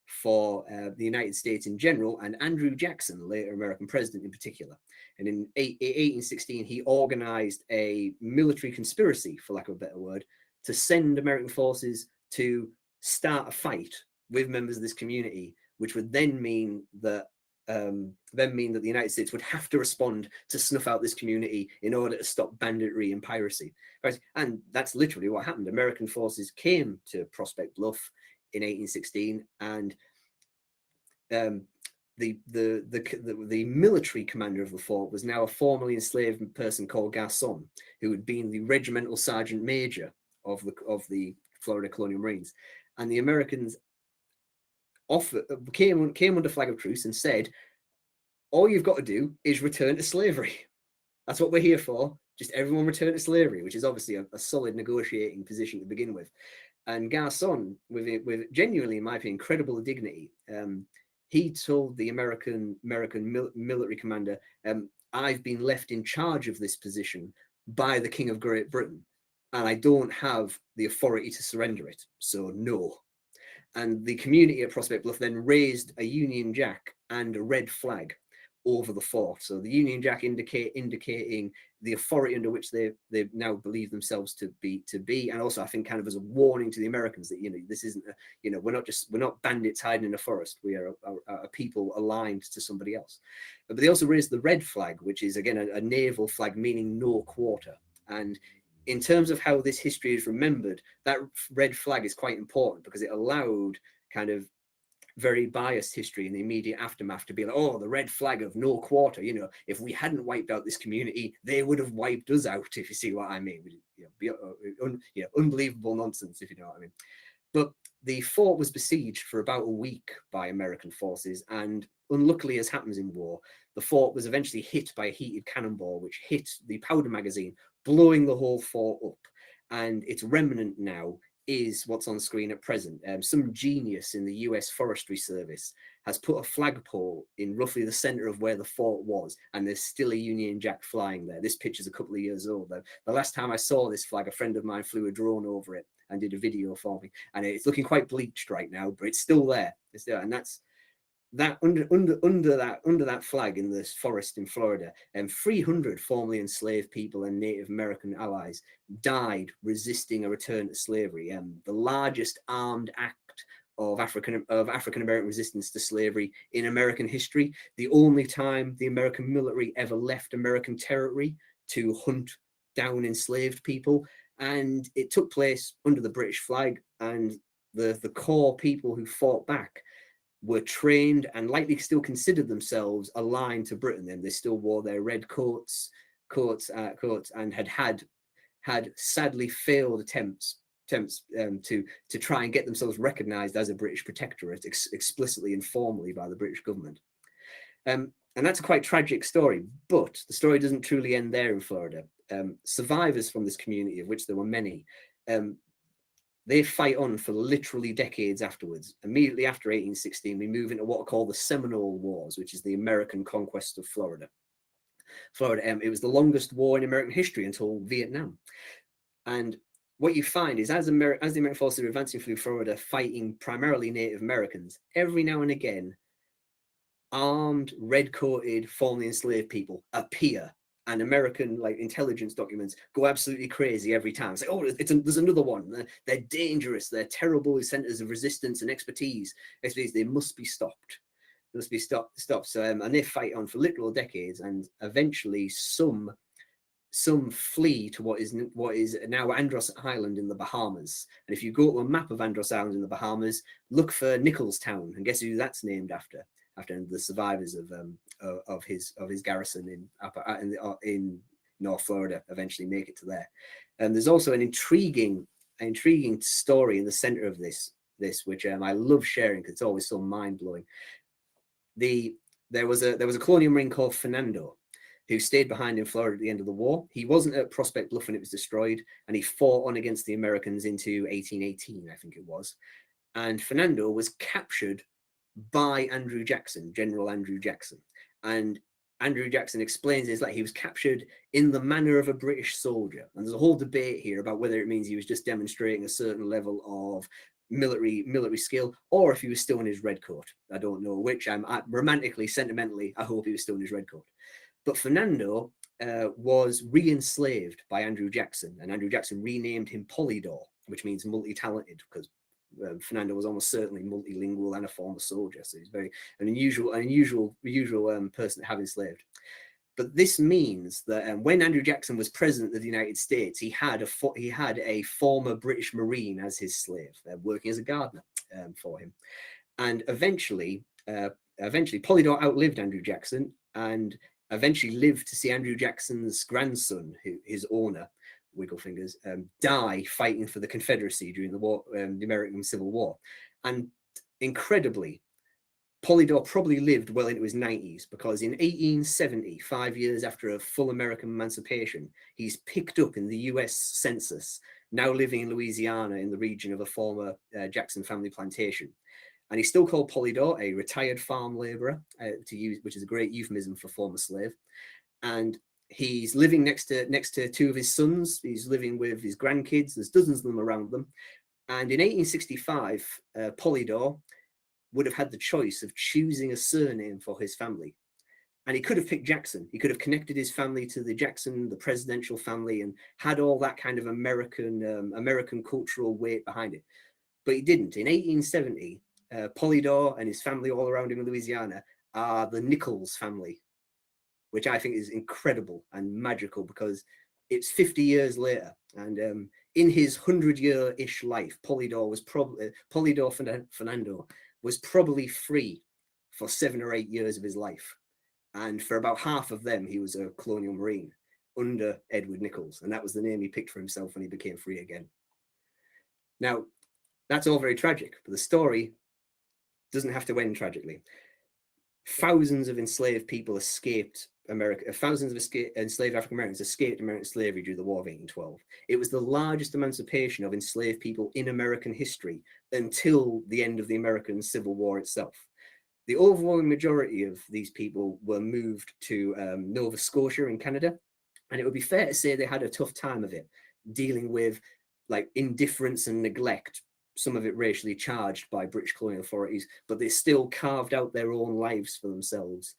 for the United States in general, and Andrew Jackson, later American president in particular. And in 1816, he organized a military conspiracy, for lack of a better word, to send American forces to start a fight with members of this community, which would then mean that the United States would have to respond to snuff out this community in order to stop banditry and piracy. Right? And that's literally what happened. American forces came to Prospect Bluff in 1816, and the military commander of the fort was now a formerly enslaved person called Garçon, who had been the regimental sergeant major of the Florida Colonial Marines. And the Americans came under flag of truce and said, all you've got to do is return to slavery. That's what we're here for. Just everyone return to slavery, which is obviously a solid negotiating position to begin with. And Garçon, with genuinely, in my opinion, incredible dignity, he told the American military commander, I've been left in charge of this position by the King of Great Britain, and I don't have the authority to surrender it, so no. And the community at Prospect Bluff then raised a Union Jack and a red flag over the fort. So the Union Jack indicating the authority under which they now believe themselves to be, and also I think kind of as a warning to the Americans that, you know, this isn't we're not bandits hiding in a forest. We are a people aligned to somebody else. But they also raised the red flag, which is again a naval flag meaning no quarter. And in terms of how this history is remembered, that red flag is quite important because it allowed kind of very biased history in the immediate aftermath to be like, oh, the red flag of no quarter. You know, if we hadn't wiped out this community, they would have wiped us out, if you see what I mean. Unbelievable nonsense, if you know what I mean. But the fort was besieged for about a week by American forces, and unluckily, as happens in war, the fort was eventually hit by a heated cannonball, which hit the powder magazine, blowing the whole fort up. And its remnant now is what's on screen at present. Some genius in the US Forestry Service has put a flagpole in roughly the center of where the fort was, and there's still a Union Jack flying there. This picture's a couple of years old. The last time I saw this flag, a friend of mine flew a drone over it and did a video for me, and it's looking quite bleached right now, but it's still there. It's there, and that's that under that flag in this forest in Florida, and 300 formerly enslaved people and Native American allies died resisting a return to slavery. The largest armed act of African American resistance to slavery in American history. The only time the American military ever left American territory to hunt down enslaved people, and it took place under the British flag. And the core people who fought back were trained and likely still considered themselves aligned to Britain. Then they still wore their red coats, and had sadly failed attempts to try and get themselves recognised as a British protectorate explicitly and formally by the British government. And that's a quite tragic story, but the story doesn't truly end there in Florida. Survivors from this community, of which there were many, they fight on for literally decades afterwards. Immediately after 1816, we move into what are called the Seminole Wars, which is the American conquest of Florida. It was the longest war in American history until Vietnam. And what you find is as the American forces are advancing through Florida, fighting primarily Native Americans, every now and again, armed, red-coated, formerly enslaved people appear. And American intelligence documents go absolutely crazy every time. It's like, oh, there's another one. They're dangerous. They're terrible centers of resistance and expertise. They must be stopped. They must be stopped. So and they fight on for literal decades, and eventually some flee to what is now Andros Island in the Bahamas. And if you go to a map of Andros Island in the Bahamas, look for Nicholstown, and guess who that's named after? After the survivors of his garrison in North Florida eventually make it to there. And there's also an intriguing story in the center of this which I love sharing because it's always so mind blowing. There was a colonial marine called Fernando who stayed behind in Florida at the end of the war. He wasn't at Prospect Bluff when it was destroyed, and he fought on against the Americans into 1818, I think it was. And Fernando was captured by Andrew Jackson, General Andrew Jackson. And Andrew Jackson explains is like he was captured in the manner of a British soldier. And there's a whole debate here about whether it means he was just demonstrating a certain level of military skill, or if he was still in his red coat. I don't know which. I'm romantically, sentimentally, I hope he was still in his red coat. But Fernando was re-enslaved by Andrew Jackson, and Andrew Jackson renamed him Polydor, which means multi-talented, because Fernando was almost certainly multilingual and a former soldier, so he's very an unusual person to have enslaved. But this means that when Andrew Jackson was president of the United States, he had a former British Marine as his slave, working as a gardener for him, and eventually Polydor outlived Andrew Jackson, and eventually lived to see Andrew Jackson's grandson, his owner, Wiggle Fingers, die fighting for the Confederacy during the war, the American Civil War. And incredibly, Polydor probably lived well into his 90s, because in 1870, 5 years after a full American emancipation, he's picked up in the US Census, now living in Louisiana in the region of a former Jackson family plantation. And he's still called Polydor, a retired farm laborer, which is a great euphemism for former slave. And he's living next to two of his sons. He's living with his grandkids. There's dozens of them around them. And in 1865, Polydor would have had the choice of choosing a surname for his family. And he could have picked Jackson. He could have connected his family to the Jackson, the presidential family, and had all that kind of American cultural weight behind it. But he didn't. In 1870, Polydor and his family all around him in Louisiana are the Nichols family, which I think is incredible and magical, because it's 50 years later. And in his 100-year-ish life, Fernando was probably free for 7 or 8 years of his life. And for about half of them, he was a Colonial Marine under Edward Nichols. And that was the name he picked for himself when he became free again. Now, that's all very tragic, but the story doesn't have to end tragically. Thousands of enslaved people escaped America. Thousands of enslaved African Americans escaped American slavery during the War of 1812. It was the largest emancipation of enslaved people in American history until the end of the American Civil War itself. The overwhelming majority of these people were moved to Nova Scotia in Canada, and it would be fair to say they had a tough time of it, dealing with like indifference and neglect, some of it racially charged by British colonial authorities, but they still carved out their own lives for themselves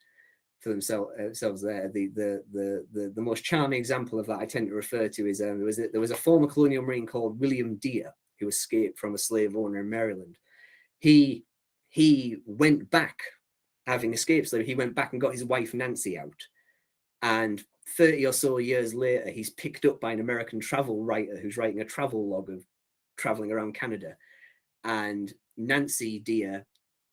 there. The most charming example of that I tend to refer to is there was a former colonial marine called William Deere who escaped from a slave owner in Maryland. He went back, having escaped slavery, he went back and got his wife Nancy out, and 30 or so years later, he's picked up by an American travel writer who's writing a travel log of traveling around Canada. And Nancy Deere,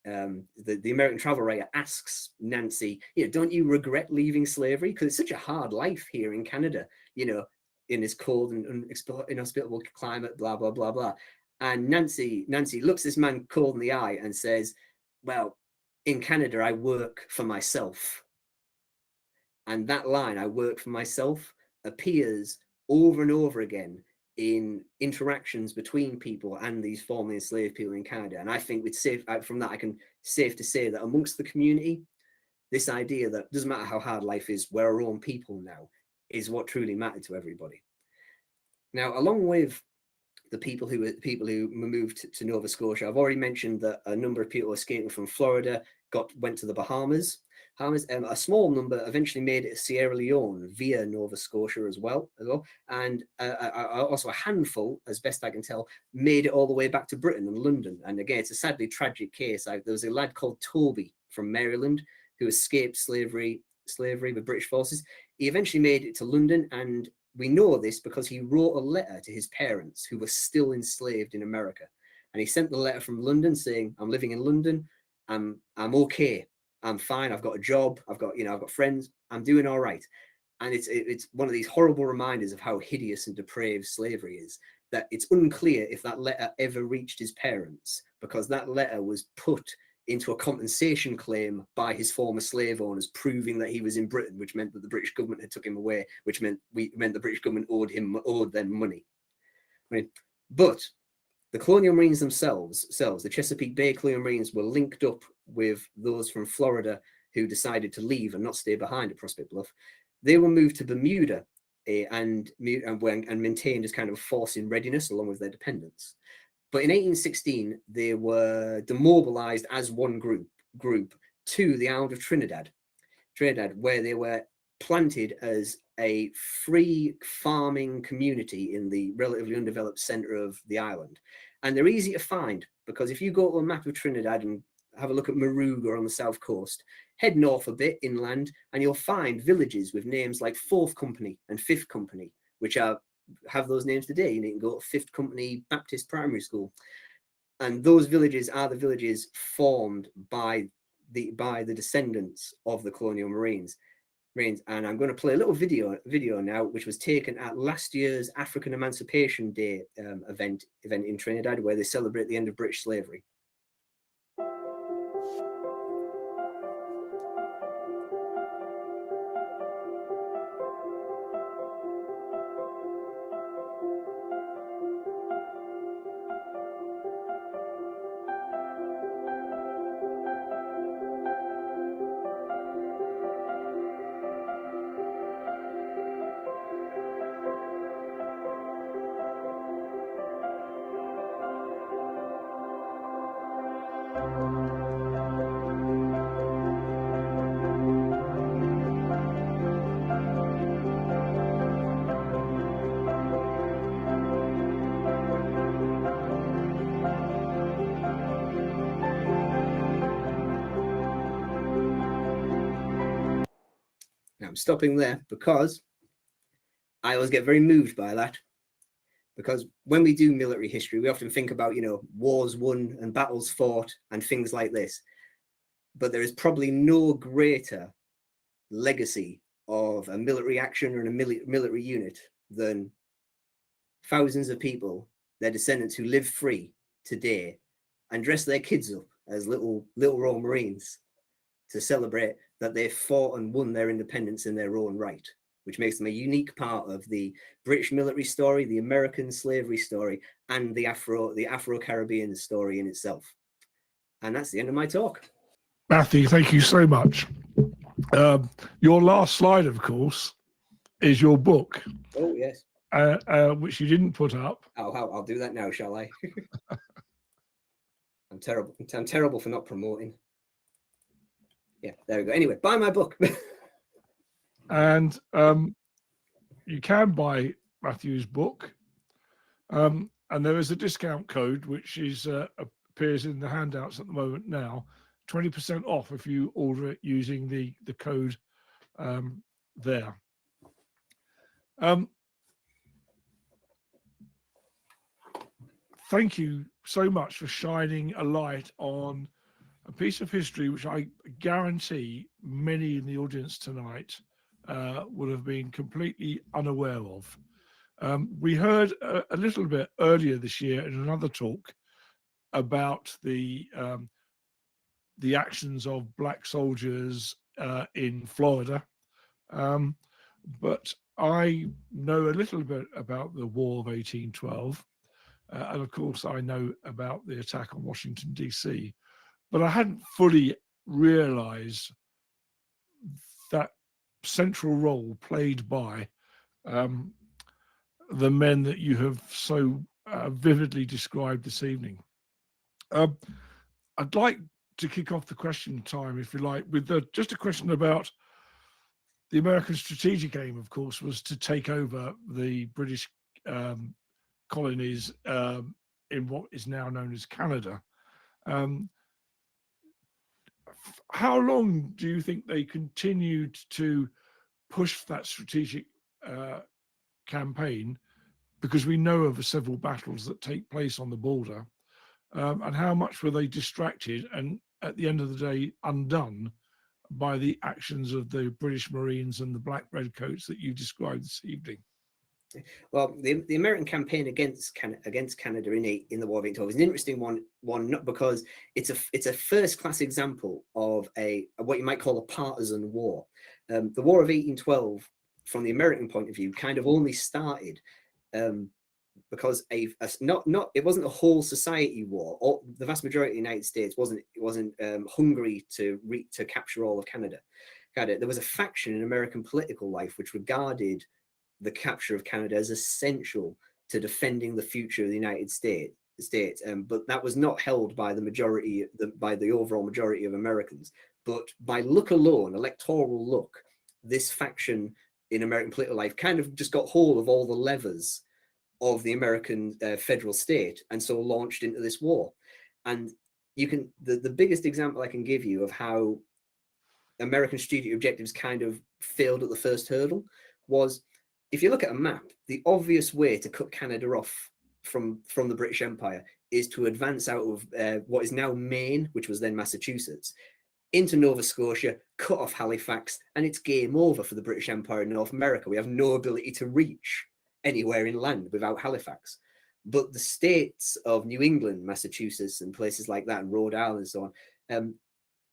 the American travel writer, asks Nancy, don't you regret leaving slavery? Because it's such a hard life here in Canada, in this cold and inhospitable climate, blah, blah, blah, blah. And Nancy looks this man cold in the eye and says, well, in Canada, I work for myself. And that line, I work for myself, appears over and over again in interactions between people and these formerly enslaved people in Canada. And I think from that, I can safe to say that amongst the community, this idea that doesn't matter how hard life is, we're our own people now, is what truly mattered to everybody. Now, along with the people who moved to Nova Scotia, I've already mentioned that a number of people escaping from Florida went to the Bahamas. A small number eventually made it to Sierra Leone via Nova Scotia as well. And also a handful, as best I can tell, made it all the way back to Britain and London. And again, it's a sadly tragic case. There was a lad called Toby from Maryland who escaped slavery with British forces. He eventually made it to London, and we know this because he wrote a letter to his parents who were still enslaved in America. And he sent the letter from London saying, I'm living in London. I'm okay. I'm fine. I've got a job. I've got friends. I'm doing all right. And it's one of these horrible reminders of how hideous and depraved slavery is, that it's unclear if that letter ever reached his parents, because that letter was put into a compensation claim by his former slave owners, proving that he was in Britain, which meant that the British government had took him away, which meant the British government owed them money. But the Colonial Marines themselves, the Chesapeake Bay Colonial Marines, were linked up with those from Florida who decided to leave and not stay behind at Prospect Bluff, they were moved to Bermuda and maintained as kind of a force in readiness along with their dependents. But in 1816, they were demobilized as one group to the island of Trinidad, where they were planted as a free farming community in the relatively undeveloped center of the island. And they're easy to find, because if you go to a map of Trinidad and have a look at Moruga on the south coast, head north a bit inland, and you'll find villages with names like 4th Company and 5th Company, which have those names today. You can go to 5th Company Baptist Primary School. And those villages are the villages formed by the descendants of the Colonial Marines. And I'm going to play a little video now, which was taken at last year's African Emancipation Day event in Trinidad, where they celebrate the end of British slavery. Now I'm stopping there because I always get very moved by that. Because when we do military history, we often think about, wars won and battles fought and things like this. But there is probably no greater legacy of a military action or a military unit than thousands of people, their descendants, who live free today and dress their kids up as little Royal Marines to celebrate that they fought and won their independence in their own right, which makes them a unique part of the British military story, the American slavery story, and the Afro-Caribbean story in itself. And that's the end of my talk. Matthew, thank you so much. Your last slide, of course, is your book. Oh, yes. Which you didn't put up. I'll do that now, shall I? I'm terrible. I'm terrible for not promoting. Yeah, there we go. Anyway, buy my book. And you can buy Matthew's book. And there is a discount code, which appears in the handouts at the moment now, 20% off if you order it using the code there. Thank you so much for shining a light on a piece of history which I guarantee many in the audience tonight would have been completely unaware of. We heard a little bit earlier this year in another talk about the actions of black soldiers in Florida, but I know a little bit about the War of 1812, and of course I know about the attack on Washington, D.C., but I hadn't fully realized that central role played by the men that you have so vividly described this evening. I'd like to kick off the question time, if you like, with just a question about the American strategic aim, of course, was to take over the British colonies in what is now known as Canada. How long do you think they continued to push that strategic campaign? Because we know of several battles that take place on the border, and how much were they distracted and at the end of the day undone by the actions of the British Marines and the Black Redcoats that you described this evening? Well, the American campaign against Canada in the War of 1812 is an interesting one, not because it's a first-class example of what you might call a partisan war. The War of 1812, from the American point of view, kind of only started because not it wasn't a whole society war. Or the vast majority of the United States wasn't hungry to capture all of Canada. There was a faction in American political life which regarded the capture of Canada as essential to defending the future of the United States. But that was not held by the overall majority of Americans. But by luck alone, electoral luck, this faction in American political life kind of just got hold of all the levers of the American federal state, and so launched into this war. And the biggest example I can give you of how American strategic objectives kind of failed at the first hurdle was, if you look at a map, the obvious way to cut Canada off from the British Empire is to advance out of what is now Maine, which was then Massachusetts, into Nova Scotia, cut off Halifax, and it's game over for the British Empire in North America. We have no ability to reach anywhere inland without Halifax. But the states of New England, Massachusetts, and places like that, and Rhode Island and so on,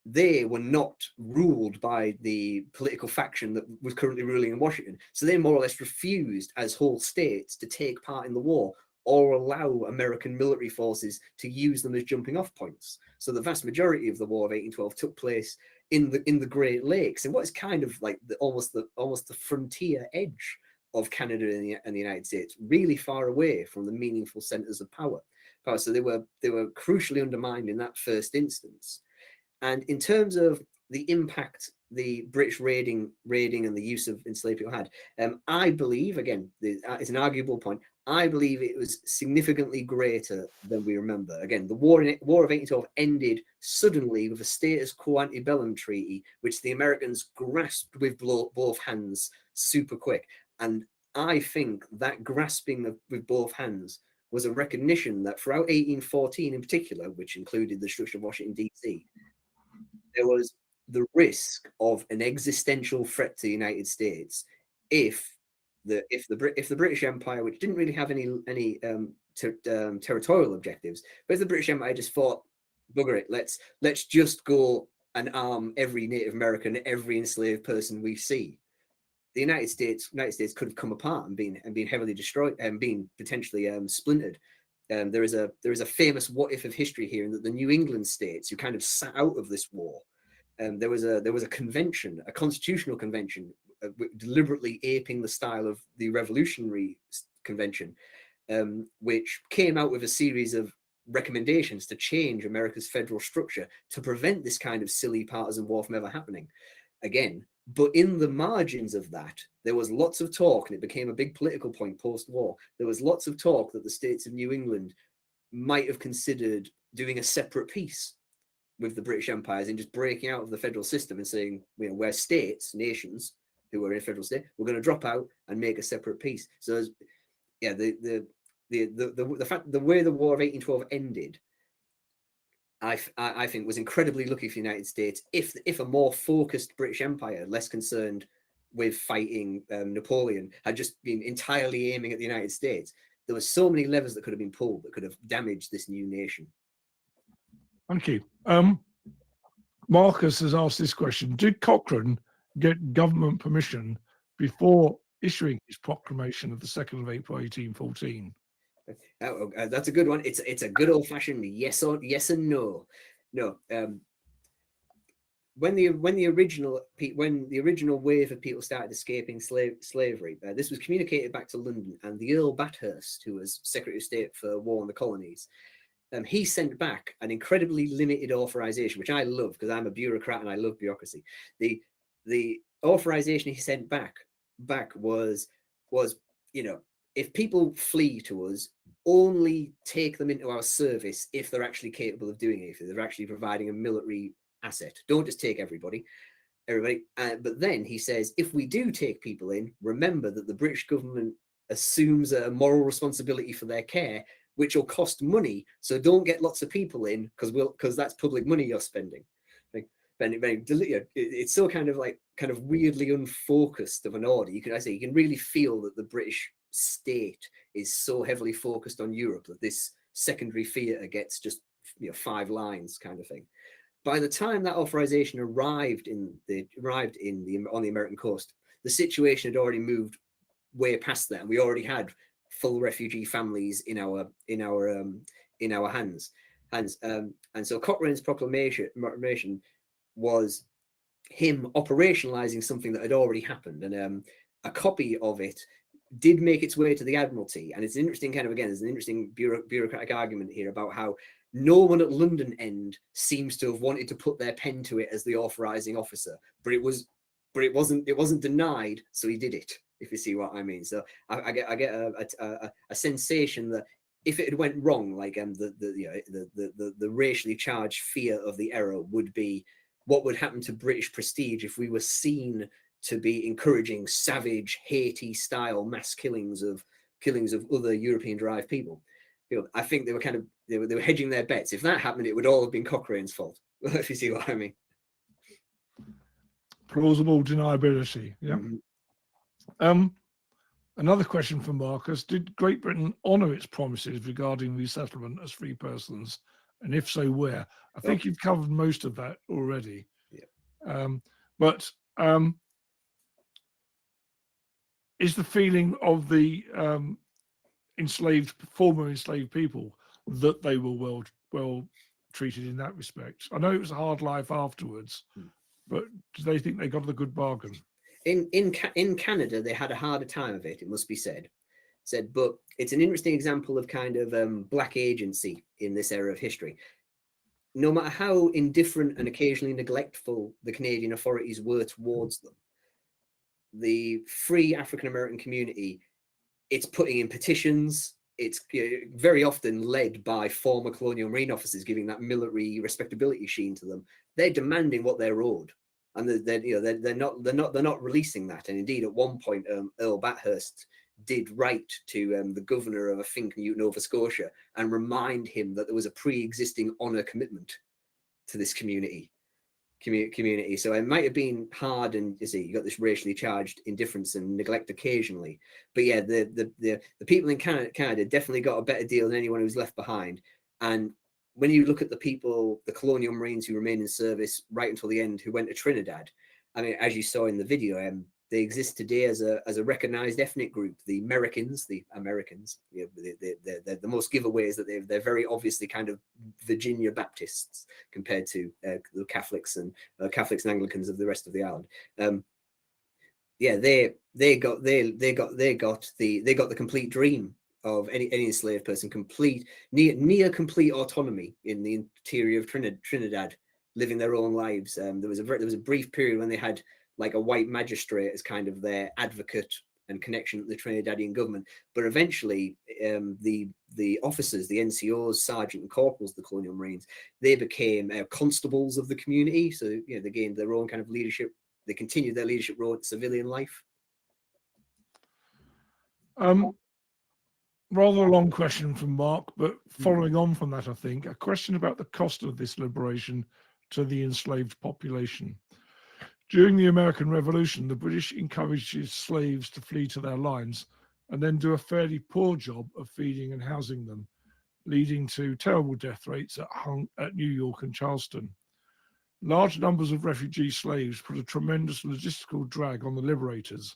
they were not ruled by the political faction that was currently ruling in Washington. So they more or less refused as whole states to take part in the war or allow American military forces to use them as jumping off points. So the vast majority of the War of 1812 took place in the Great Lakes, and what is kind of like almost the frontier edge of Canada and the United States, really far away from the meaningful centers of power. So they were crucially undermined in that first instance. And in terms of the impact the British raiding and the use of enslaved people had, I believe, again, it's an arguable point, I believe it was significantly greater than we remember. Again, the War of 1812 ended suddenly with a status quo antebellum treaty, which the Americans grasped with both hands super quick. And I think that grasping with both hands was a recognition that throughout 1814 in particular, which included the destruction of Washington, D.C., there was the risk of an existential threat to the United States if the British Empire, which didn't really have any territorial objectives, but if the British Empire just thought, bugger it, let's just go and arm every Native American, every enslaved person we see, the United States could have come apart and been heavily destroyed and been potentially splintered. There is a famous what if of history here, in that the New England states, who kind of sat out of this war, there was a convention, a constitutional convention, deliberately aping the style of the Revolutionary Convention, which came out with a series of recommendations to change America's federal structure to prevent this kind of silly partisan war from ever happening again. But in the margins of that, there was lots of talk, and it became a big political point post-war. There was lots of talk that the states of New England might have considered doing a separate peace with the British empires and just breaking out of the federal system and saying, we're states, nations who are in a federal state, we're going to drop out and make a separate peace. So, yeah, the fact, the way the War of 1812 ended, I think was incredibly lucky for the United States. If a more focused British Empire, less concerned with fighting Napoleon, had just been entirely aiming at the United States, there were so many levers that could have been pulled that could have damaged this new nation. Thank you. Marcus has asked this question: did Cochrane get government permission before issuing his proclamation of the 2nd of April 1814? That's a good one. It's a good old-fashioned yes and no. No. When the original wave of people started escaping slavery, this was communicated back to London, and the Earl Bathurst, who was Secretary of State for War on the Colonies, he sent back an incredibly limited authorization, which I love because I'm a bureaucrat and I love bureaucracy. The authorization he sent back was if people flee to us, only take them into our service if they're actually capable of doing anything. They're actually providing a military asset. Don't just take everybody. But then he says, if we do take people in, remember that the British government assumes a moral responsibility for their care, which will cost money. So don't get lots of people in because that's public money you're spending. It's so kind of weirdly unfocused of an order. You can really feel that the British state is so heavily focused on Europe that this secondary theatre gets just 5 lines kind of thing. By the time that authorization arrived on the American coast, the situation had already moved way past that, and we already had full refugee families in our hands. And so Cochrane's proclamation was him operationalizing something that had already happened, and a copy of it did make its way to the Admiralty. And it's an interesting kind of, again, there's an interesting bureaucratic argument here about how no one at London end seems to have wanted to put their pen to it as the authorizing officer, but it wasn't denied, so he did it, if you see what I mean. So I get a sensation that if it had went wrong, like the racially charged fear of the error would be what would happen to British prestige if we were seen to be encouraging savage, Haiti style mass killings of other European derived people. I think they were hedging their bets. If that happened, it would all have been Cochrane's fault. If you see what I mean. Plausible deniability. Yeah. Mm-hmm. Another question from Marcus: did Great Britain honour its promises regarding resettlement as free persons, and if so, where? I think you've covered most of that already. Yeah. But is the feeling of the former enslaved people that they were well treated in that respect? I know it was a hard life afterwards, but do they think they got a good bargain? In Canada, they had a harder time of it, it must be said. But it's an interesting example of kind of black agency in this era of history. No matter how indifferent and occasionally neglectful the Canadian authorities were towards them, the free African American community, it's putting in petitions. It's very often led by former colonial marine officers, giving that military respectability sheen to them. They're demanding what they're owed, and they're not releasing that. And indeed, at one point, Earl Bathurst did write to the governor of, I think, Nova Scotia, and remind him that there was a pre-existing honour commitment to this community. So it might have been hard, and you got this racially charged indifference and neglect occasionally. But yeah, the people in Canada definitely got a better deal than anyone who's left behind. And when you look at the people, the colonial marines who remained in service right until the end, who went to Trinidad, I mean, as you saw in the video, they exist today as a recognized ethnic group. The Americans, they're the most giveaways that they're very obviously kind of Virginia Baptists compared to the Catholics and Anglicans of the rest of the island. They got the complete dream of any enslaved person, near complete autonomy in the interior of Trinidad, living their own lives. There was a brief period when they had like a white magistrate as kind of their advocate and connection with the Trinidadian government. But eventually, the officers, the NCOs, sergeant and corporals, the colonial marines, they became constables of the community. So they gained their own kind of leadership. They continued their leadership role in civilian life. Rather a long question from Mark, but following on from that, I think a question about the cost of this liberation to the enslaved population. During the American Revolution, the British encouraged slaves to flee to their lines and then do a fairly poor job of feeding and housing them, leading to terrible death rates at New York and Charleston. Large numbers of refugee slaves put a tremendous logistical drag on the liberators,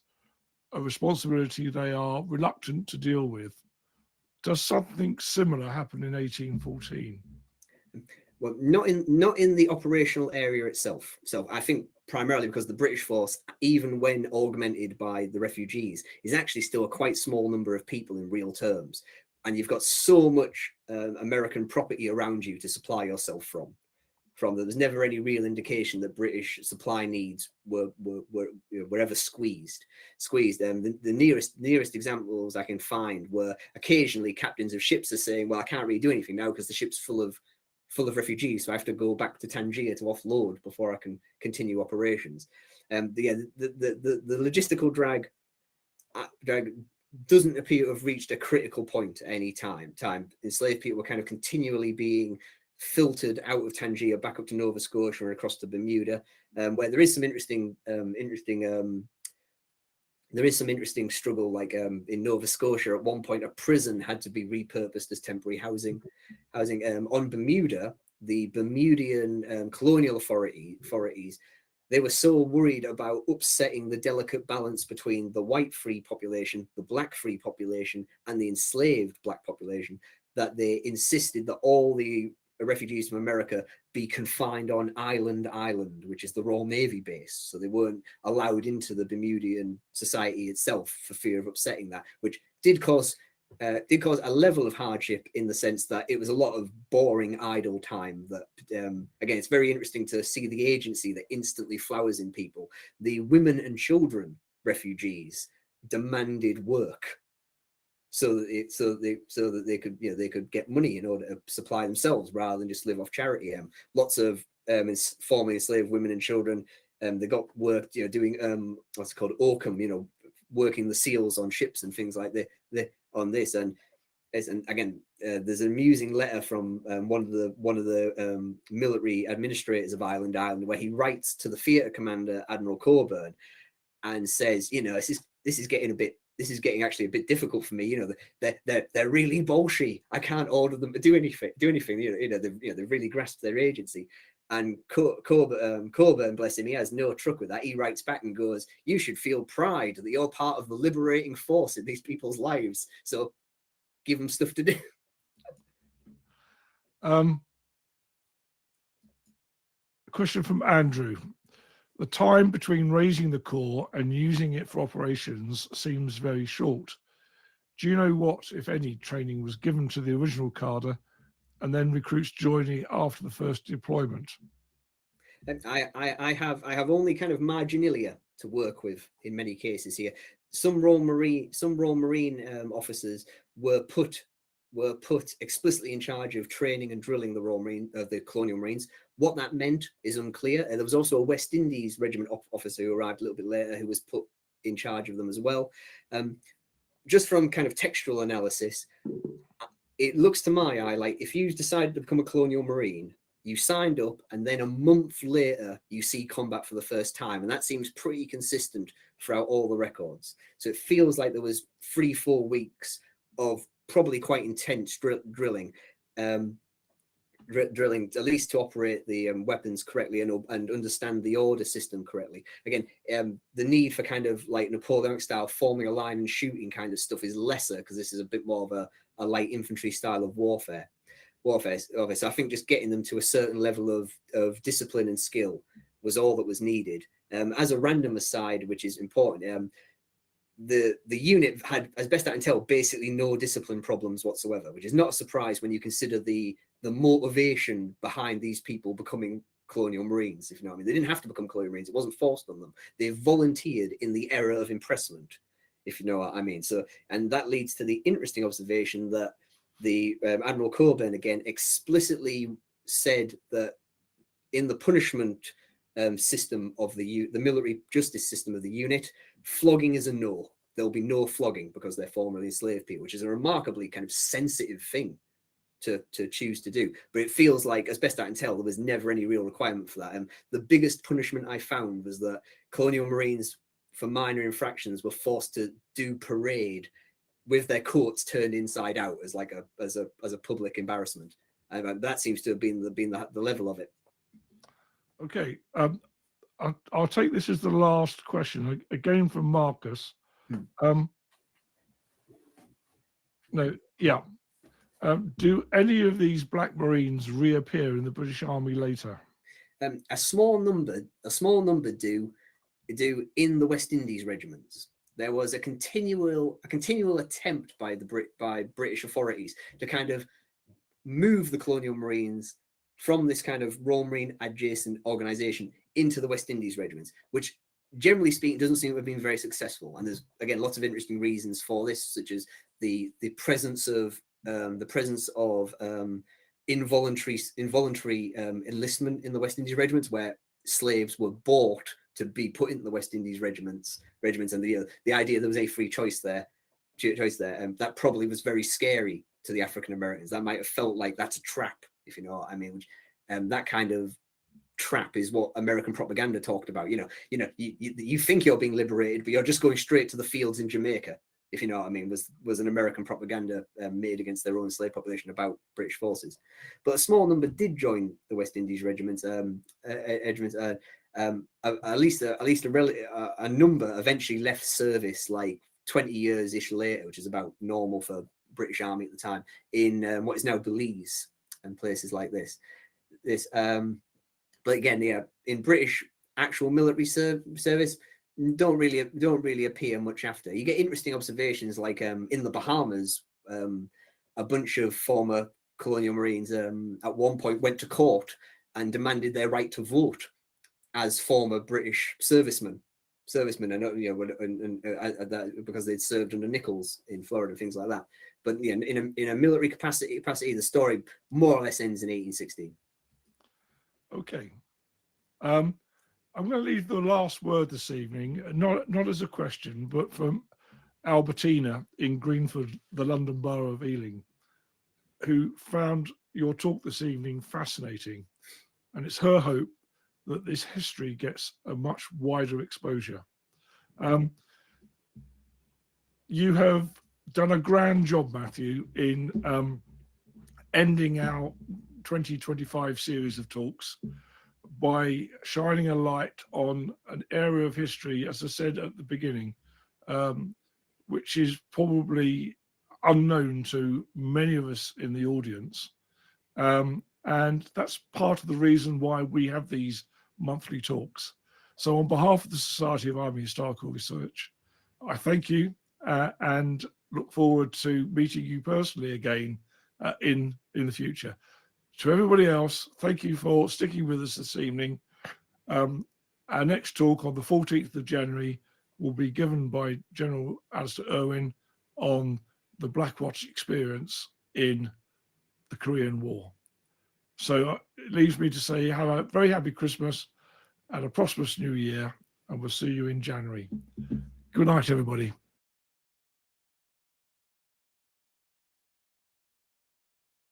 a responsibility they are reluctant to deal with. Does something similar happen in 1814? Well, not in the operational area itself. So I think primarily because the British force, even when augmented by the refugees, is actually still a quite small number of people in real terms. And you've got so much American property around you to supply yourself from. There was never any real indication that British supply needs were ever squeezed. The nearest examples I can find were occasionally captains of ships are saying, well, I can't really do anything now because the ship's full of refugees, so I have to go back to Tangier to offload before I can continue operations. The logistical drag doesn't appear to have reached a critical point at any time. Enslaved people were kind of continually being filtered out of Tangier back up to Nova Scotia and across to Bermuda, where there is some interesting struggle. Like in Nova Scotia, at one point, a prison had to be repurposed as temporary housing. On Bermuda, the Bermudian colonial authorities they were so worried about upsetting the delicate balance between the white free population, the black free population, and the enslaved black population, that they insisted that all the refugees from America be confined on Island, which is the Royal Navy base. So they weren't allowed into the Bermudian society itself for fear of upsetting that, which did cause a level of hardship in the sense that it was a lot of boring idle time that again, it's very interesting to see the agency that instantly flowers in people. The women and children refugees demanded work so that they could, you know, they could get money in order to supply themselves rather than just live off charity. Lots of formerly enslaved women and children, they got work, you know, doing what's it called, oakum, you know, working the seals on ships and things like that on this. And again, there's an amusing letter from one of the military administrators of Island where he writes to the theatre commander, Admiral Coburn, and says, you know, this is getting actually a bit difficult for me. You know, they're really bolshy. I can't order them to do anything. They've really grasped their agency. And Coburn, bless him, he has no truck with that. He writes back and goes, "You should feel pride that you're part of the liberating force in these people's lives. So give them stuff to do." A question from Andrew. The time between raising the Corps and using it for operations seems very short. Do you know what, if any, training was given to the original cadre and then recruits joining after the first deployment? I have only kind of marginalia to work with in many cases here. Some Royal Marine officers were put explicitly in charge of training and drilling the Colonial Marines. What that meant is unclear. There was also a West Indies regiment officer who arrived a little bit later who was put in charge of them as well. Just from kind of textual analysis, it looks to my eye like if you decided to become a Colonial Marine, you signed up and then a month later you see combat for the first time, and that seems pretty consistent throughout all the records. So it feels like there was 3-4 weeks of probably quite intense drilling, drilling at least to operate the weapons correctly and understand the order system correctly. Again, the need for kind of like Napoleonic style forming a line and shooting kind of stuff is lesser because this is a bit more of a light infantry style of warfare. So I think just getting them to a certain level of discipline and skill was all that was needed. As a random aside, which is important, the unit had, as best I can tell, basically no discipline problems whatsoever, which is not a surprise when you consider the motivation behind these people becoming Colonial Marines, if you know what I mean. They didn't have to become Colonial Marines. It wasn't forced on them. They volunteered in the era of impressment, if you know what I mean. So, and that leads to the interesting observation that the Admiral Coburn again explicitly said that in the punishment system of the military justice system of the unit, flogging is a no. There'll be no flogging because they're formerly enslaved people, which is a remarkably kind of sensitive thing to choose to do. But it feels like, as best I can tell, there was never any real requirement for that. The biggest punishment I found was that Colonial Marines, for minor infractions, were forced to do parade with their coats turned inside out as like as a public embarrassment. And that seems to have been the level of it. Okay, I'll take this as the last question again from Marcus. Do any of these Black Marines reappear in the British Army later? A small number do in the West Indies regiments. There was a continual attempt by British authorities to kind of move the Colonial Marines from this kind of Royal Marine adjacent organization into the West Indies regiments, which generally speaking doesn't seem to have been very successful. And there's again lots of interesting reasons for this, such as the presence of involuntary enlistment in the West Indies regiments, where slaves were bought to be put into the West Indies regiments, and the idea there was a free choice there, that probably was very scary to the African Americans. That might have felt like that's a trap, if you know what I mean. That kind of trap is what American propaganda talked about. You think you're being liberated, but you're just going straight to the fields in Jamaica, if you know what I mean. Was an American propaganda made against their own slave population about British forces. But a small number did join the West Indies regiments. at least a number eventually left service like 20 years-ish later, which is about normal for British Army at the time, in what is now Belize and places like this. But again, yeah, in British actual military service, don't really appear much after. You get interesting observations like in the Bahamas, a bunch of former colonial Marines at one point went to court and demanded their right to vote as former British servicemen, and because they'd served under Nichols in Florida and things like that. But yeah, in a military capacity, the story more or less ends in 1816. Okay. I'm going to leave the last word this evening, not as a question, but from Albertina in Greenford, the London Borough of Ealing, who found your talk this evening fascinating. And it's her hope that this history gets a much wider exposure. You have done a grand job, Matthew, in ending our 2025 series of talks by shining a light on an area of history, as I said at the beginning, which is probably unknown to many of us in the audience. And that's part of the reason why we have these monthly talks. So on behalf of the Society of Army Historical Research, I thank you and look forward to meeting you personally again in the future. To everybody else, thank you for sticking with us this evening. Our next talk on the 14th of January will be given by General Alistair Irwin on the Black Watch experience in the Korean War. So it leaves me to say have a very happy Christmas and a prosperous new year, and we'll see you in January. Good night, everybody.